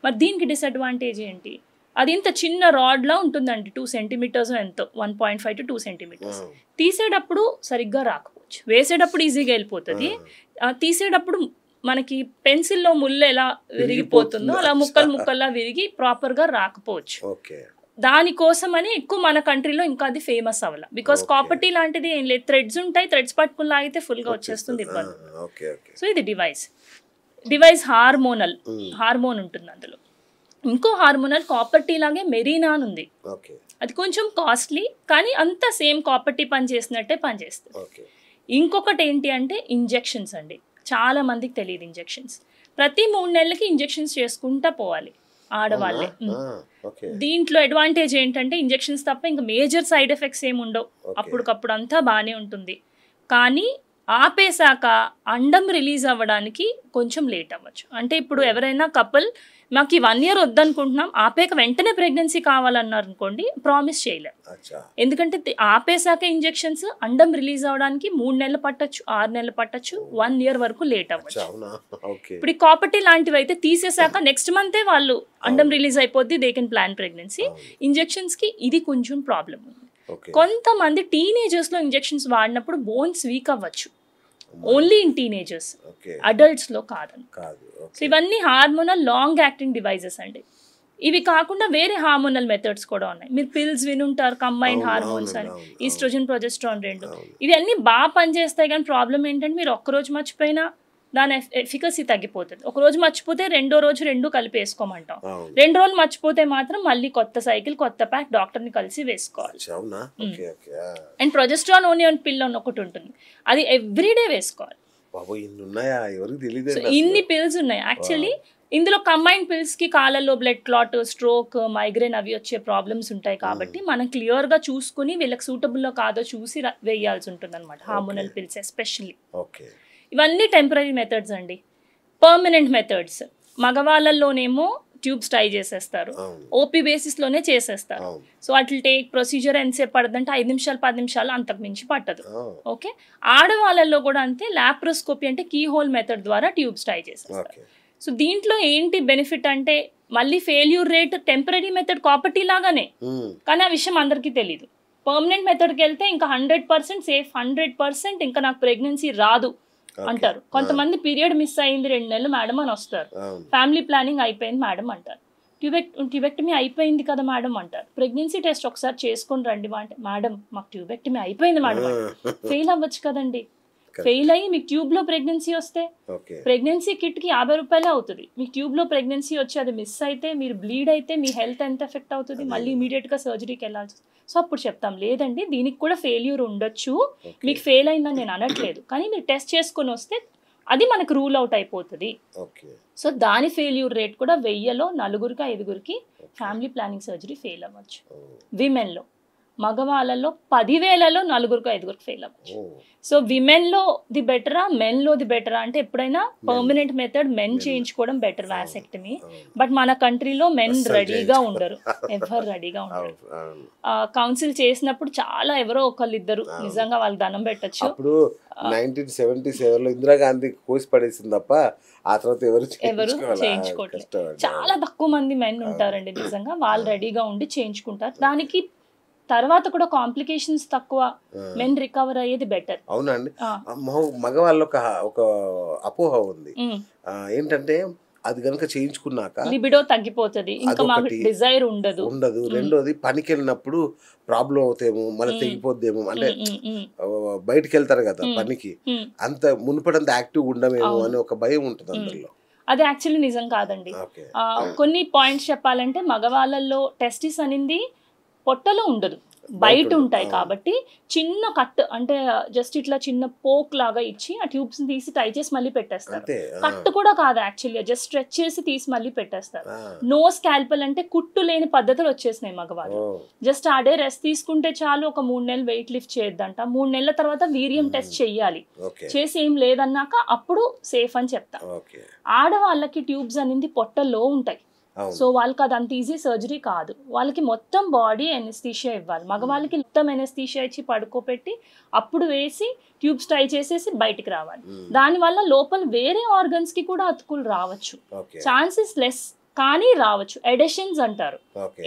మరి దీనికి డిసడ్వాంటేజ్ ఏంటి? అది ఇంత చిన్న రాడ్లా ఉంటుందండి, 2 centimeters ఎంతో, 1.5 to 2 centimeters. తీసేటప్పుడు సరిగ్గా రాకపోవచ్చు, వేసేటప్పుడు ఈజీగా వెళ్ళిపోతుంది. తీసేటప్పుడు మనకి పెన్సిల్లో ముళ్ళు ఎలా విరిగిపోతుందో అలా ముక్కలు ముక్కల్లా విరిగి ప్రాపర్గా రాకపోవచ్చు. దానికోసమని ఎక్కువ మన కంట్రీలో ఇంకా అది ఫేమస్ అవ్వాల. బికాస్ కాపర్టీ లాంటిది ఏం లేదు, థ్రెడ్స్ ఉంటాయి, థ్రెడ్స్ పట్టుకుని లాగితే ఫుల్గా వచ్చేస్తుంది, ఇబ్బంది. సో ఇది డివైస్ హార్మోన్ ఉంటుంది అందులో. ఇంకో హార్మోనల్ కాపర్టీ లాగే మెరీనా అని ఉంది. అది కొంచెం కాస్ట్లీ, కానీ అంత సేమ్ కాపర్టీ పని చేసినట్టే పనిచేస్తుంది. ఇంకొకటి ఏంటి అంటే ఇంజెక్షన్స్ అండి. చాలా మందికి తెలియదు ఇంజెక్షన్స్. ప్రతి 3 నెలలకి ఇంజెక్షన్స్ చేసుకుంటా పోవాలి ఆడవాళ్ళే. దీంట్లో అడ్వాంటేజ్ ఏంటంటే ఇంజెక్షన్స్ తప్ప ఇంకా మేజర్ సైడ్ ఎఫెక్ట్స్ ఏమి ఉండవు. అప్పటికప్పుడు అంతా బాగానే ఉంటుంది. కానీ ఆపేశాక అండం రిలీజ్ అవ్వడానికి కొంచెం లేట్ అవ్వచ్చు. అంటే ఇప్పుడు ఎవరైనా కపుల్ మాకు ఈ 1 year వద్దనుకుంటున్నాం, ఆపేక వెంటనే ప్రెగ్నెన్సీ కావాలన్నారు అనుకోండి, ప్రామిస్ చేయలేం. ఎందుకంటే ఆపేశాక ఇంజెక్షన్స్ అండం రిలీజ్ అవ్వడానికి 3 నెలలు పట్టచ్చు, 6 నెలలు పట్టచ్చు, 1 year వరకు లేట్ అవ్వచ్చు. ఇప్పుడు ఈ కాపర్టీ లాంటివి అయితే తీసేశాక నెక్స్ట్ మంతే వాళ్ళు అండం రిలీజ్ అయిపోద్ది, దే కెన్ ప్లాన్ ప్రెగ్నెన్సీ. ఇంజెక్షన్స్కి ఇది కొంచెం ప్రాబ్లం ఉంది. కొంతమంది టీనేజర్స్లో ఇంజెక్షన్స్ వాడినప్పుడు బోన్స్ వీక్ అవ్వచ్చు, ఓన్లీ ఇన్ టీనేజర్స్, అడల్ట్స్లో కాదని. సో ఇవన్నీ హార్మోనల్ లాంగ్ యాక్టింగ్ డివైజెస్ అండి. ఇవి కాకుండా వేరే హార్మోనల్ మెథడ్స్ కూడా ఉన్నాయి. మీరు పిల్స్ వినుంటారు, కంబైన్ హార్మోన్స్ అని, ఈస్ట్రోజన్ ప్రొజెస్ట్రాన్ 2. ఇవి అన్నీ బాగా పనిచేస్తాయి. కానీ ప్రాబ్లం ఏంటంటే మీరు ఒక్కరోజు మర్చిపోయినా దాని ఎఫికసీ తగ్గిపోతుంది. ఒక రోజు మర్చిపోతే రెండో రోజు 2 కలిపి వేసుకోమంటాం. 2 రోజులు మర్చిపోతే మాత్రం మళ్ళీ కొత్త సైకిల్, కొత్త ప్యాక్, డాక్టర్ని కలిసి వేసుకోవాలి. అండ్ ప్రొజెస్ట్రాన్ ఓనియన్ పిల్ అని ఒకటి ఉంటుంది, అది ఎవ్రీడే వేసుకోవాలి. ఇన్ని పిల్స్ ఉన్నాయి. యాక్చువల్లీ ఇందులో కంబైన్ పిల్స్ కి కాళ్ళల్లో బ్లడ్ క్లాట్, స్ట్రోక్, మైగ్రేన్ అవి వచ్చే ప్రాబ్లమ్స్ ఉంటాయి. కాబట్టి మనం క్లియర్ గా చూసుకుని వీళ్ళకి సూటబుల్లో కాదో చూసి వేయాల్సి ఉంటుంది అనమాట, హార్మోనల్ పిల్స్ ఎస్పెషల్లీ. ఇవన్నీ టెంపరీ మెథడ్స్ అండి. పర్మనెంట్ మెథడ్స్ మగవాళ్ళల్లోనేమో ట్యూబ్స్ టై చేసేస్తారు, ఓపీ బేసిస్లోనే చేసేస్తారు. సో అట్లా టేక్ ప్రొసీజర్ ఎంతసేపు పడుతుందంటే 5 నిమిషాలు 10 నిమిషాలు, అంతకు మించి పట్టదు. ఓకే, ఆడవాళ్ళల్లో కూడా అంతే. లాప్రోస్కోపీ అంటే కీ హోల్ మెథడ్ ద్వారా ట్యూబ్స్ టై చేసేస్తారు. సో దీంట్లో ఏంటి బెనిఫిట్ అంటే మళ్ళీ ఫెయిల్యూర్ రేట్ టెంపరీ మెథడ్ కాపర్టీ లాగానే, కానీ ఆ విషయం అందరికీ తెలీదు. పర్మనెంట్ మెథడ్కి వెళ్తే ఇంకా 100% సేఫ్, 100% ఇంకా నాకు ప్రెగ్నెన్సీ రాదు అంటారు. కొంతమంది పీరియడ్ మిస్ అయింది 2 నెలలు మేడం అని వస్తారు, ఫ్యామిలీ ప్లానింగ్ అయిపోయింది మేడం అంటారు, ట్యూబెక్టమీ అయిపోయింది కదా మేడం అంటారు, ప్రెగ్నెన్సీ టెస్ట్ ఒకసారి చేసుకొని రండి అంటే, మేడం మాకు ట్యూబెక్టమీ అయిపోయింది మేడం. ఫెయిల్ అవ్వచ్చు కదండి. ఫెయిల్ అయ్యి మీకు ట్యూబ్లో ప్రెగ్నెన్సీ వస్తే ప్రెగ్నెన్సీ కిట్కి 50 రూపాయలే అవుతుంది. మీకు ట్యూబ్లో ప్రెగ్నెన్సీ వచ్చి అది మిస్ అయితే, మీరు బ్లీడ్ అయితే మీ హెల్త్ ఎంత ఎఫెక్ట్ అవుతుంది, మళ్ళీ ఇమీడియట్గా సర్జరీకి వెళ్ళాల్సి. సో అప్పుడు చెప్తాం, లేదండి దీనికి కూడా ఫెయిల్యూర్ ఉండొచ్చు, మీకు ఫెయిల్ అయిందని నేను అనట్లేదు, కానీ మీరు టెస్ట్ చేసుకొని వస్తే అది మనకు రూల్ అవుట్ అయిపోతుంది. సో దాని ఫెయిల్యూర్ రేట్ కూడా 1000లో 4కి 5కి ఫ్యామిలీ ప్లానింగ్ సర్జరీ ఫెయిల్ అవ్వచ్చు. విమెన్లో, మగవాళ్ళలో 10,000లో 4కి 5కి ఫెయిల్ అవ్వచ్చు. సో విమెన్లో ది బెటరా, మెన్లో ది బెటరా అంటే ఎప్పుడైనా పర్మనెంట్ మెథడ్ మెన్ చేయించుకోవడం బెటర్, వాసెక్టమీ. బట్ మన కంట్రీలో మెన్ రెడీగా ఉండరు, ఎవరు రెడీగా ఉండరు. కౌన్సిల్ చేసినప్పుడు చాలా ఎవరో ఒకళ్ళిద్దరు నిజంగా వాళ్ళకి దండం పెట్టచ్చు. అప్పుడు 1977లో ఇందిరాగాంధీ కోసి పడేసింది తప్ప ఆ తర్వాత ఎవరు చేయించుకోవట్లేదు. చాలా తక్కువ మంది మెన్ ఉంటారండి నిజంగా, వాళ్ళు రెడీగా ఉండి చేయించుకుంటారు. దానికి తర్వాత కూడా కాంప్లికేషన్స్ తక్కువ, మెన్ రికవర్ అయ్యేది బెటర్. అవునండి. మగవాళ్ళ ఒక అపోహ ఉంది ఏంటంటే అది కనుక చేయించుకున్నాక లిబిడో తగ్గిపోతుంది, ఇంకా మాకు అదొకటి డిజైర్ ఉండదు. రెండోది పనికి వెళ్ళినప్పుడు ప్రాబ్లం అవుతాయేమో, మళ్ళీ తెగిపోద్దేమో, అంటే బయటికి వెళ్తారు కదా పనికి, అంత మునుపడంత యాక్టివ్ ఉండమేమో అని ఒక భయం ఉంటుంది అందరిలో. అది యాక్చువల్లీ నిజం కాదండి. కొన్ని పాయింట్స్ చెప్పాలంటే మగవాళ్ళల్లో టెస్టిస్ అనేది పొట్టలో ఉండదు, బయట ఉంటాయి. కాబట్టి చిన్న కట్ అంటే జస్ట్ ఇట్లా చిన్న పోక్ లాగా ఇచ్చి ఆ ట్యూబ్స్ తీసి టై చేసి మళ్ళీ పెట్టేస్తారు. కట్ కూడా కాదు యాక్చువల్లీ, జస్ట్ స్ట్రెచ్ చేసి తీసి మళ్ళీ పెట్టేస్తారు. నో స్కాల్పల్ అంటే కుట్టు లేని పద్ధతులు వచ్చేసినాయి మగవాళ్ళు. జస్ట్ ఆడే రెస్ట్ తీసుకుంటే చాలు, ఒక 3 నెలలు వెయిట్ లిఫ్ట్ చేయొద్దంట, 3 నెలల తర్వాత వీర్యం టెస్ట్ చెయ్యాలి, చేసి ఏం లేదన్నాక అప్పుడు సేఫ్ అని చెప్తా. ఆడవాళ్ళకి ట్యూబ్స్ అనేది పొట్టల్లో ఉంటాయి, సో వాళ్ళకి అది అంత ఈజీ సర్జరీ కాదు. వాళ్ళకి మొత్తం బాడీ ఎనస్థీషియా ఇవ్వాలి. మగవాళ్ళకి మొత్తం ఎనస్థీషియా ఇచ్చి పడుకోబెట్టి అప్పుడు వేసి ట్యూబ్స్ ట్రై చేసేసి బయటికి రావాలి. దానివల్ల లోపల వేరే ఆర్గన్స్ కి కూడా అతుకులు రావచ్చు, ఛాన్సెస్ లెస్ కానీ రావచ్చు. ఎడెషన్స్ అంటారు.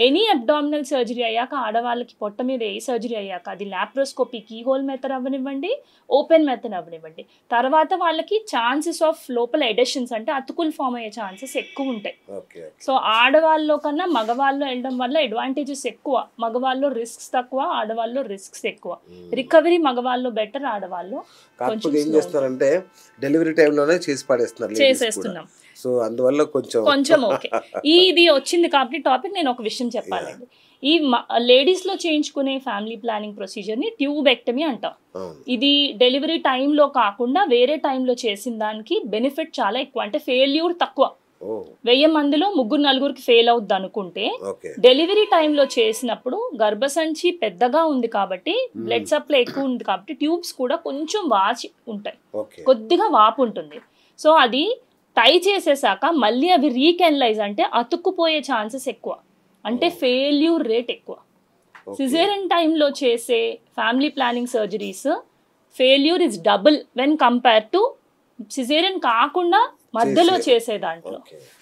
ఎనీ అబ్డామినల్ సర్జరీ అయ్యాక ఆడవాళ్ళకి పొట్ట మీద ఏ సర్జరీ అయ్యాక, అది లాప్రోస్కోపీ కీ హోల్ మెథడ్ అవ్వనివ్వండి, ఓపెన్ మెథడ్ అవ్వనివ్వండి, తర్వాత వాళ్ళకి ఛాన్సెస్ ఆఫ్ లోపల ఎడెషన్స్ అంటే అతుకులు ఫామ్ అయ్యే ఛాన్సెస్ ఎక్కువ ఉంటాయి. సో ఆడవాళ్ళలో కన్నా మగవాళ్ళు వెళ్ళడం వల్ల అడ్వాంటేజెస్ ఎక్కువ, మగవాళ్ళు రిస్క్స్ తక్కువ, ఆడవాళ్ళు రిస్క్స్ ఎక్కువ. రికవరీ మగవాళ్ళు బెటర్, ఆడవాళ్ళు ఏం చేస్తారంటే డెలివరీ టైంలోనే చేసేస్తున్నాం. సో అందువల్ల కొంచెం ఓకే. ఇది వచ్చింది కాబట్టి టాపిక్ నేను ఒక విషయం చెప్పాలండి. ఈ లేడీస్ లో చేయించుకునే ఫ్యామిలీ ప్లానింగ్ ప్రొసీజర్ ని ట్యూబెక్టమీ అంటాం. ఇది డెలివరీ టైంలో కాకుండా వేరే టైంలో చేసిన దానికి బెనిఫిట్ చాలా ఎక్కువ, అంటే ఫెయిల్యూర్ తక్కువ. 1000 మందిలో 3-4కి ఫెయిల్ అవుద్ది అనుకుంటే, డెలివరీ టైంలో చేసినప్పుడు గర్భసంచి పెద్దగా ఉంది కాబట్టి, బ్లడ్ సప్లై ఎక్కువ ఉంది కాబట్టి ట్యూబ్స్ కూడా కొంచెం వాచి ఉంటాయి, కొద్దిగా వాపు ఉంటుంది. సో అది టై చేసేసాక మళ్ళీ అవి రీకెనలైజ్ అంటే అతుక్కుపోయే ఛాన్సెస్ ఎక్కువ, అంటే ఫెయిల్యూర్ రేట్ ఎక్కువ. సిజేరియన్ టైంలో చేసే family planning surgeries failure is double when compare to caesarean కాకుండా మధ్యలో చేసే దాంట్లో.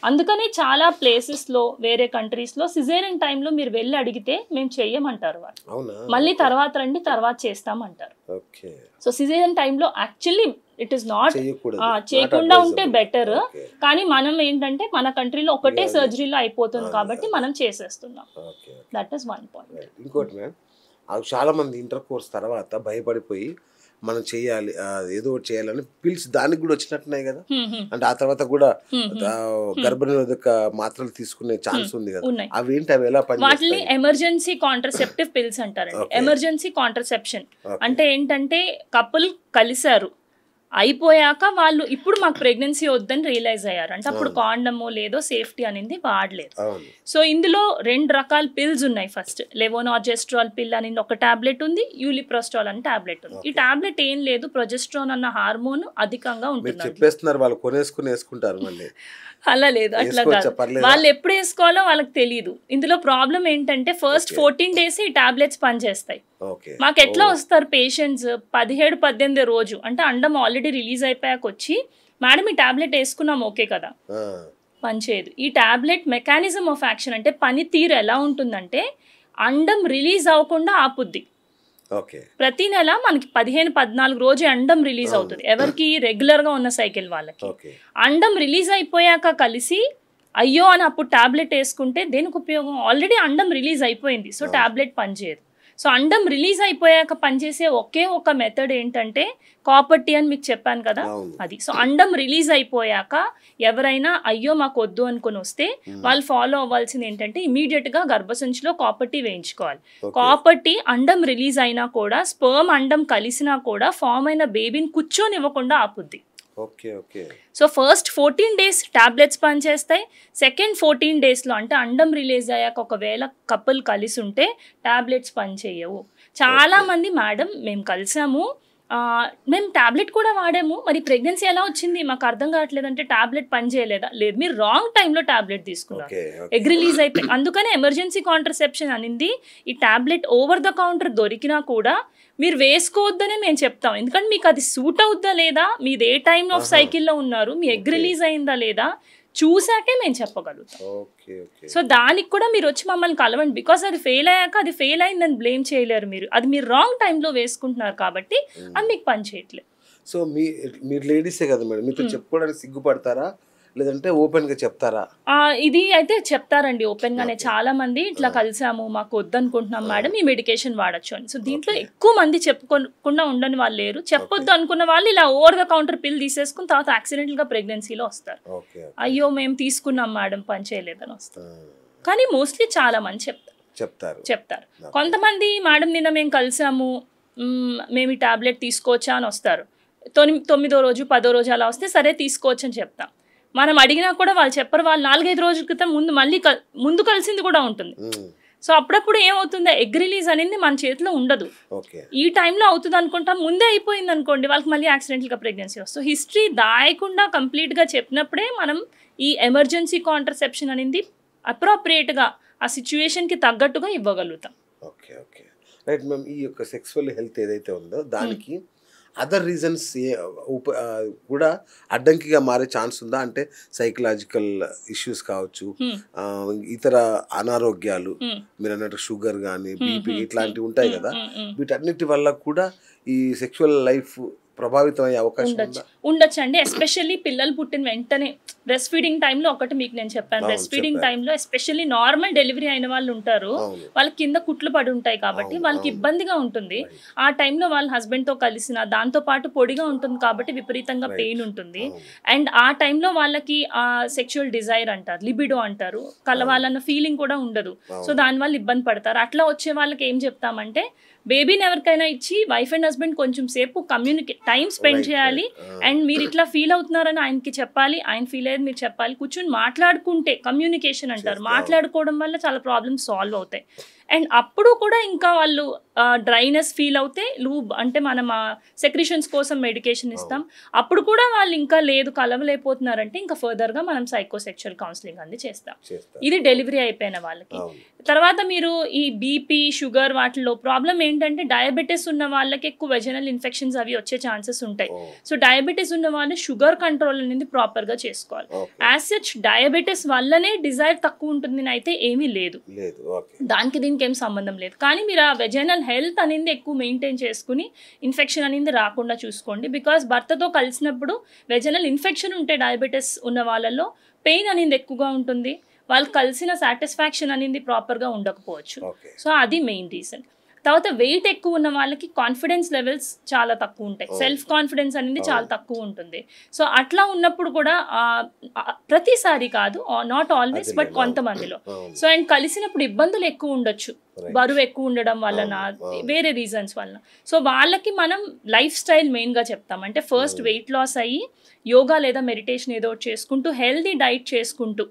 అందుకని చాలా ప్లేసెస్ లో వేరే కంట్రీస్ లో సిజేరియన్ టైంలో మీరు వెళ్ళి అడిగితే మేము చెయ్యమంటారు వాళ్ళు, మళ్ళీ తర్వాత రండి తర్వాత చేస్తామంటారు. సో సిజేరియన్ టైంలో యాక్చువల్లీ ఇట్ ఈస్ నాట్, చేయకుండా ఉంటే బెటర్. కానీ మనం ఏంటంటే మన కంట్రీలో ఒకటే సర్జరీలో అయిపోతుంది కాబట్టి మనం చేసేస్తున్నాం. That is one point. ఇంకోటి మ్యామ్, చాలా మంది ఇంటర్ కోర్స్ తర్వాత భయపడిపోయి మనం చేయాలి, ఏదో ఒకటి చేయాలని పిల్స్ దానికి కూడా వచ్చినట్టున్నాయి కదా, అంటే ఆ తర్వాత కూడా గర్భనిరోధక మాత్రలు తీసుకునే ఛాన్స్ ఉంది కదా, అవి ఏంటి, అవి ఎలా పని? వాటిని ఎమర్జెన్సీ కాంట్రసెప్టివ్ పిల్స్ అంటారండి. ఎమర్జెన్సీ కాంట్రసెప్షన్ అంటే ఏంటంటే కపుల్ కలిశారు, అయిపోయాక వాళ్ళు ఇప్పుడు మాకు ప్రెగ్నెన్సీ వద్దని రియలైజ్ అయ్యారు అంటే అప్పుడు కాండమో లేదో సేఫ్టీ అనేది వాడలేదు. సో ఇందులో 2 రకాల పిల్స్ ఉన్నాయి. ఫస్ట్ లెవోనార్జెస్ట్రాల్ పిల్ అని ఒక టాబ్లెట్ ఉంది, యూలిప్రోస్ట్రాల్ అని టాబ్లెట్ ఉంది. ఈ టాబ్లెట్ ఏం లేదు, ప్రొజెస్ట్రాన్ అన్న హార్మోన్ అధికంగా ఉంటుంది. చెప్పేస్తున్నారు వాళ్ళు కొనేసుకుని వేసుకుంటారు మళ్ళీ. అలా లేదు, అట్లా కాదు. వాళ్ళు ఎప్పుడు వేసుకోవాలో వాళ్ళకి తెలియదు. ఇందులో ప్రాబ్లం ఏంటంటే ఫస్ట్ 14 days ఈ టాబ్లెట్స్ పనిచేస్తాయి. మాకు ఎట్లా వస్తారు పేషెంట్స్ 17-18 రోజు అంటే అండం ఆల్రెడీ రిలీజ్ అయిపోయాక వచ్చి, మేడం ఈ టాబ్లెట్ వేసుకున్నాం ఓకే కదా, పనిచేయదు. ఈ టాబ్లెట్ మెకానిజం ఆఫ్ యాక్షన్ అంటే పనితీరు ఎలా ఉంటుందంటే అండం రిలీజ్ అవ్వకుండా ఆపుద్ది. ప్రతి నెల మనకి 15-14 రోజు అండం రిలీజ్ అవుతుంది ఎవరికి, రెగ్యులర్ గా ఉన్న సైకిల్ వాళ్ళకి. అండం రిలీజ్ అయిపోయాక కలిసి అయ్యో అని అప్పుడు టాబ్లెట్ వేసుకుంటే దేనికి ఉపయోగం? ఆల్రెడీ అండం రిలీజ్ అయిపోయింది, సో టాబ్లెట్ పనిచేయదు. సో అండం రిలీజ్ అయిపోయాక పనిచేసే ఒకే ఒక మెథడ్ ఏంటంటే కాపర్ టీ అని మీకు చెప్పాను కదా, అది. సో అండం రిలీజ్ అయిపోయాక ఎవరైనా అయ్యో మాకు వద్దు అనుకుని వస్తే వాళ్ళు ఫాలో అవ్వాల్సింది ఏంటంటే ఇమీడియట్ గా గర్భసంచిలో కాపర్ టీ వేయించుకోవాలి. కాపర్ టీ అండం రిలీజ్ అయినా కూడా స్పర్మ్ అండం కలిసినా కూడా ఫామ్ అయిన బేబీని కూర్చొనివ్వకుండా ఆపుద్ది. సో ఫస్ట్ 14 days టాబ్లెట్స్ పనిచేస్తాయి. సెకండ్ 14 daysలో అంటే అండం రిలీజ్ అయ్యాక ఒకవేళ కపుల్ కలిసి ఉంటే టాబ్లెట్స్ పనిచేయవు. చాలా మంది మేడం మేము కలిసాము, మేము టాబ్లెట్ కూడా వాడాము, మరి ప్రెగ్నెన్సీ ఎలా వచ్చింది మాకు అర్థం కావట్లేదు అంటే టాబ్లెట్ పని చేయలేదా? లేదు, మీరు రాంగ్ టైంలో టాబ్లెట్ తీసుకున్నారు, ఎగ్ రిలీజ్ అయిపోయి. అందుకనే ఎమర్జెన్సీ కాంట్రసెప్షన్ అనేది ఈ టాబ్లెట్ ఓవర్ ద కౌంటర్ దొరికినా కూడా మీరు వేసుకోవద్దనే మేము చెప్తాం. ఎందుకంటే మీకు అది సూట్ అవుద్దా లేదా, మీది ఏ టైమ్ ఆఫ్ సైకిల్లో ఉన్నారు, మీ ఎగ్ రిలీజ్ అయిందా లేదా చూసాకే మేము చెప్పగలుగుతాం. సో దానికి కూడా మీరు వచ్చి మమ్మల్ని కలవండి. బికాస్ అది ఫెయిల్ అయ్యాక అది ఫెయిల్ అయిందని బ్లేమ్ చేయలేరు మీరు, అది మీరు రాంగ్ టైంలో వేసుకుంటున్నారు కాబట్టి అది మీకు పని చేయట్లేదు. సో మీరు లేడీసే కదా మేడం, మీతో చెప్పుకోవడానికి సిగ్గుపడతారా లేదంటే ఓపెన్ గా చెప్తారా? ఇది అయితే చెప్తారండి ఓపెన్ గానే. చాలా మంది ఇట్లా కలిసాము, మాకు వద్దనుకుంటున్నాం మేడం, ఈ మెడికేషన్ వాడచ్చు అని. సో దీంట్లో ఎక్కువ మంది చెప్పుకోకుండా ఉండని వాళ్ళు లేరు. చెప్పొద్దు అనుకున్న వాళ్ళు ఇలా ఓవర్ ద కౌంటర్ పిల్ తీసేసుకుని తర్వాత యాక్సిడెంటల్ గా ప్రెగ్నెన్సీలో వస్తారు. అయ్యో మేము తీసుకున్నాం మేడం, పని చేయలేదని వస్తారు. కానీ మోస్ట్లీ చాలా మంది చెప్తారు. కొంతమంది మేడం నిన్న మేము కలిసాము, మేము ఈ టాబ్లెట్ తీసుకోవచ్చా అని వస్తారు. 9వ రోజు 10వ రోజు అలా వస్తే సరే తీసుకోవచ్చు అని చెప్తాం. మనం అడిగినా కూడా వాళ్ళు చెప్పరు. వాళ్ళు 4-5 రోజుల క్రితం ముందు కలిసింది కూడా ఉంటుంది. సో అప్పుడప్పుడు ఏమవుతుంది, ఎగ్ రిలీజ్ అనేది మన చేతిలో ఉండదు. ఈ టైంలో అవుతుంది అనుకుంటాం, ముందే అయిపోయింది అనుకోండి, వాళ్ళకి మళ్ళీ యాక్సిడెంటల్గా ప్రెగ్నెన్సీ వస్తుంది. హిస్టరీ దాయకుండా కంప్లీట్గా చెప్పినప్పుడే మనం ఈ ఎమర్జెన్సీ కాంట్రసెప్షన్ అనేది అప్రోప్రియేట్గా ఆ సిచ్యువేషన్కి తగ్గట్టుగా ఇవ్వగలుగుతాం. Okay right ma'am. ఈ యొక్క సెక్సువల్ హెల్త్ ఏదైతే ఉందో దానికి అదర్ రీజన్స్ కూడా అడ్డంకిగా మారే ఛాన్స్ ఉందా? అంటే సైకలాజికల్ ఇష్యూస్ కావచ్చు, ఇతర అనారోగ్యాలు, మీరు అన్నట్టు షుగర్ కానీ బీపీ ఇట్లాంటివి ఉంటాయి కదా, వీటన్నిటి వల్ల కూడా ఈ సెక్షువల్ లైఫ్ ప్రభావితం అయ్యే అవకాశం ఉండొచ్చు అండి. ఎస్పెషల్లీ పిల్లలు పుట్టిన వెంటనే బ్రెస్ట్ ఫీడింగ్ టైంలో ఒకటి మీకు నేను చెప్పాను, బ్రెస్ట్ ఫీడింగ్ టైంలో ఎస్పెషల్లీ నార్మల్ డెలివరీ అయిన వాళ్ళు ఉంటారు, వాళ్ళకి కింద కుట్లు పడి ఉంటాయి కాబట్టి వాళ్ళకి ఇబ్బందిగా ఉంటుంది. ఆ టైంలో వాళ్ళ హస్బెండ్తో కలిసిన దాంతో పాటు పొడిగా ఉంటుంది కాబట్టి విపరీతంగా పెయిన్ ఉంటుంది. అండ్ ఆ టైంలో వాళ్ళకి ఆ సెక్షువల్ డిజైర్ అంటారు, లిబిడో అంటారు, కలవాలన్న ఫీలింగ్ కూడా ఉండదు. సో దానివల్ల ఇబ్బంది పడతారు. అట్లా వచ్చే వాళ్ళకి ఏం చెప్తామంటే, బేబీని ఎవరికైనా ఇచ్చి వైఫ్ అండ్ హస్బెండ్ కొంచెం సేపు టైం స్పెండ్ చేయాలి. అండ్ మీరు ఇట్లా ఫీల్ అవుతున్నారని ఆయనకి చెప్పాలి, ఆయన ఫీల్ అయ్యేది మీరు చెప్పాలి. కూర్చొని మాట్లాడుకుంటే, కమ్యూనికేషన్ అంటారు, మాట్లాడుకోవడం వల్ల చాలా ప్రాబ్లమ్స్ సాల్వ్ అవుతాయి. అండ్ అప్పుడు కూడా ఇంకా వాళ్ళు డ్రైనెస్ ఫీల్ అవుతే లూబ్ అంటే మనం సెక్రిషన్స్ కోసం మెడికేషన్ ఇస్తాం. అప్పుడు కూడా వాళ్ళు ఇంకా లేదు కలవలేకపోతున్నారంటే ఇంకా ఫర్దర్గా మనం సైకోసెక్షువల్ కౌన్సిలింగ్ అనేది చేస్తాం. ఇది డెలివరీ అయిపోయిన వాళ్ళకి. తర్వాత మీరు ఈ బీపీ షుగర్ వాటిలో ప్రాబ్లం ఏంటంటే, డయాబెటీస్ ఉన్న వాళ్ళకి ఎక్కువ వెజనల్ ఇన్ఫెక్షన్స్ అవి వచ్చే ఛాన్సెస్ ఉంటాయి. సో డయాబెటీస్ ఉన్న వాళ్ళు షుగర్ కంట్రోల్ అనేది ప్రాపర్గా చేసుకోవాలి. యాజ్ సచ్ డయాబెటీస్ వల్లనే డిజైర్ తక్కువ ఉంటుంది అయితే ఏమీ లేదు, దానికి దీనికి ఏం సంబంధం లేదు. కానీ మీరు ఆ వెజనల్ హెల్త్ అనేది ఎక్కువ మెయింటైన్ చేసుకుని ఇన్ఫెక్షన్ అనేది రాకుండా చూసుకోండి. బికాస్ భర్తతో కలిసినప్పుడు వెజనల్ ఇన్ఫెక్షన్ ఉంటే డయాబెటీస్ ఉన్న వాళ్ళలో పెయిన్ అనేది ఎక్కువగా ఉంటుంది, వాళ్ళు కలిసిన సాటిస్ఫాక్షన్ అనేది ప్రాపర్గా ఉండకపోవచ్చు. సో అది మెయిన్ రీజన్. తర్వాత వెయిట్ ఎక్కువ ఉన్న వాళ్ళకి కాన్ఫిడెన్స్ లెవెల్స్ చాలా తక్కువ ఉంటాయి, సెల్ఫ్ కాన్ఫిడెన్స్ అనేది చాలా తక్కువ ఉంటుంది. సో అట్లా ఉన్నప్పుడు కూడా ప్రతిసారి కాదు, నాట్ ఆల్వేస్, బట్ కొంతమందిలో. సో అండ్ కలిసినప్పుడు ఇబ్బందులు ఎక్కువ ఉండొచ్చు, బరువు ఎక్కువ ఉండడం వలన, వేరే రీజన్స్ వలన. సో వాళ్ళకి మనం లైఫ్ స్టైల్ మెయిన్గా చెప్తాం. అంటే ఫస్ట్ వెయిట్ లాస్ అయ్యి యోగా లేదా మెడిటేషన్ ఏదో చేసుకుంటూ, హెల్దీ డైట్ చేసుకుంటూ,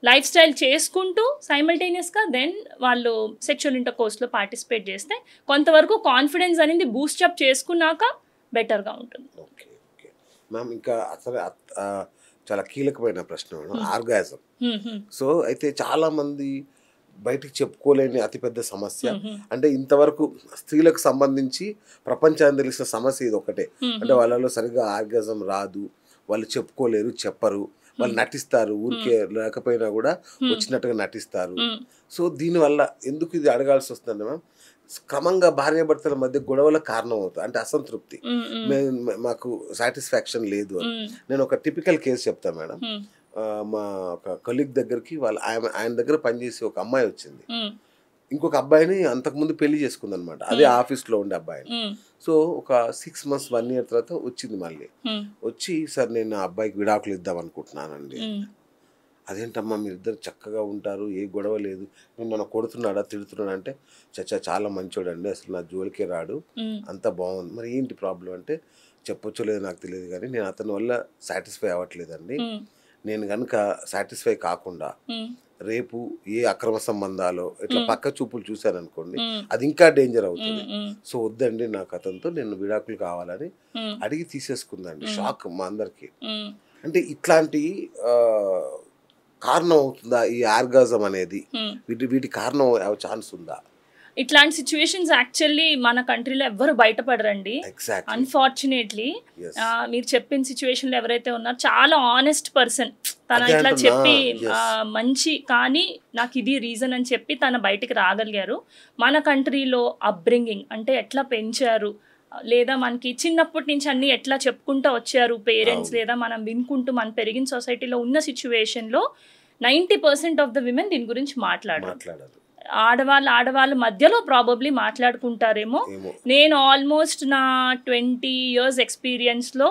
లైఫ్ స్టైల్ చేసుకుంటూ సైమల్టేనియస్గా దెన్ వాళ్ళు సెక్షువల్ ఇంటర్కోర్స్లో పార్టిసిపేట్ చేస్తే కొంతవరకు కాన్ఫిడెన్స్ అనేది బూస్టప్ చేసుకున్నాక బెటర్గా ఉంటుంది. Okay ma'am. ఇంకా అసలు చాలా కీలకమైన ప్రశ్న ఆర్గాజం. సో అయితే చాలా మంది బయటికి చెప్పుకోలేని అతిపెద్ద సమస్య. అంటే ఇంతవరకు స్త్రీలకు సంబంధించి ప్రపంచానికి తెలిసిన సమస్య ఇది ఒకటే. అంటే వాళ్ళలో సరిగ్గా ఆర్గాజం రాదు, వాళ్ళు చెప్పుకోలేరు, చెప్పరు, వాళ్ళు నటిస్తారు, ఊరికే లేకపోయినా కూడా వచ్చినట్టుగా నటిస్తారు. సో దీనివల్ల ఎందుకు ఇది అడగాల్సి వస్తుంది మ్యామ్? క్రమంగా భార్యాభర్తల మధ్య గొడవల కారణం అవుతుంది. అంటే అసంతృప్తి, మాకు సాటిస్ఫాక్షన్ లేదు అని. నేను ఒక టిపికల్ కేసు చెప్తాను మేడం. మా ఒక కొలీగ్ దగ్గరికి ఆయన దగ్గర పనిచేసి ఒక అమ్మాయి వచ్చింది. ఇంకొక అబ్బాయిని అంతకుముందు పెళ్లి చేసుకుంది అనమాట, అదే ఆఫీస్లో ఉండే అబ్బాయిని. సో ఒక 6 months 1 year తర్వాత వచ్చింది మళ్ళీ. వచ్చి సార్ నేను ఆ అబ్బాయికి విడాకులు ఇద్దాం అనుకుంటున్నానండి. అదేంటమ్మా మీరిద్దరు చక్కగా ఉంటారు, ఏ గొడవ లేదు, నేను నన్ను కొడుతున్నాడా తిడుతున్నాడా అంటే, చాలా మంచోడండి, అసలు నా జోలికే రాడు, అంతా బాగుంది, మరి ఏంటి ప్రాబ్లం అంటే, చెప్పొచ్చో లేదో నాకు తెలియదు కానీ నేను అతని వల్ల సాటిస్ఫై అవ్వట్లేదండి. నేను కనుక సాటిస్ఫై కాకుండా రేపు ఏ అక్రమ సంబంధాలు ఇట్లా పక్క చూపులు చూశాను అనుకోండి, అది ఇంకా డేంజర్ అవుతుంది. సో వద్దండి నాకు అతనితో, నేను విడాకులు కావాలని అడిగి తీసేసుకుందండి. షాక్ మా అందరికి. అంటే ఇట్లాంటి కారణం అవుతుందా ఈ ఆర్గాజం అనేది? వీటి కారణం ఛాన్స్ ఉందా? ఇట్లాంటి సిచ్యువేషన్స్ యాక్చువల్లీ మన కంట్రీలో ఎవ్వరు బయటపడరండి, అన్ఫార్చునేట్లీ. మీరు చెప్పిన సిచ్యువేషన్లో ఎవరైతే ఉన్నారో చాలా ఆనెస్ట్ పర్సన్, తన ఇట్లా చెప్పి మంచి కానీ నాకు ఇది రీజన్ అని చెప్పి తన బయటికి రాగలిగారు. మన కంట్రీలో అప్బ్రింగింగ్ అంటే ఎట్లా పెంచారు, లేదా మనకి చిన్నప్పటి నుంచి అన్ని ఎట్లా చెప్పుకుంటూ వచ్చారు పేరెంట్స్, లేదా మనం వినుకుంటూ మన పెరిగిన సొసైటీలో ఉన్న సిచ్యువేషన్లో 90% ఆఫ్ ద విమెన్ దీని గురించి మాట్లాడారు. ఆడవాళ్ళ మధ్యలో ప్రాబబ్లీ మాట్లాడుకుంటారేమో. నేను ఆల్మోస్ట్ నా 20 years ఎక్స్పీరియన్స్లో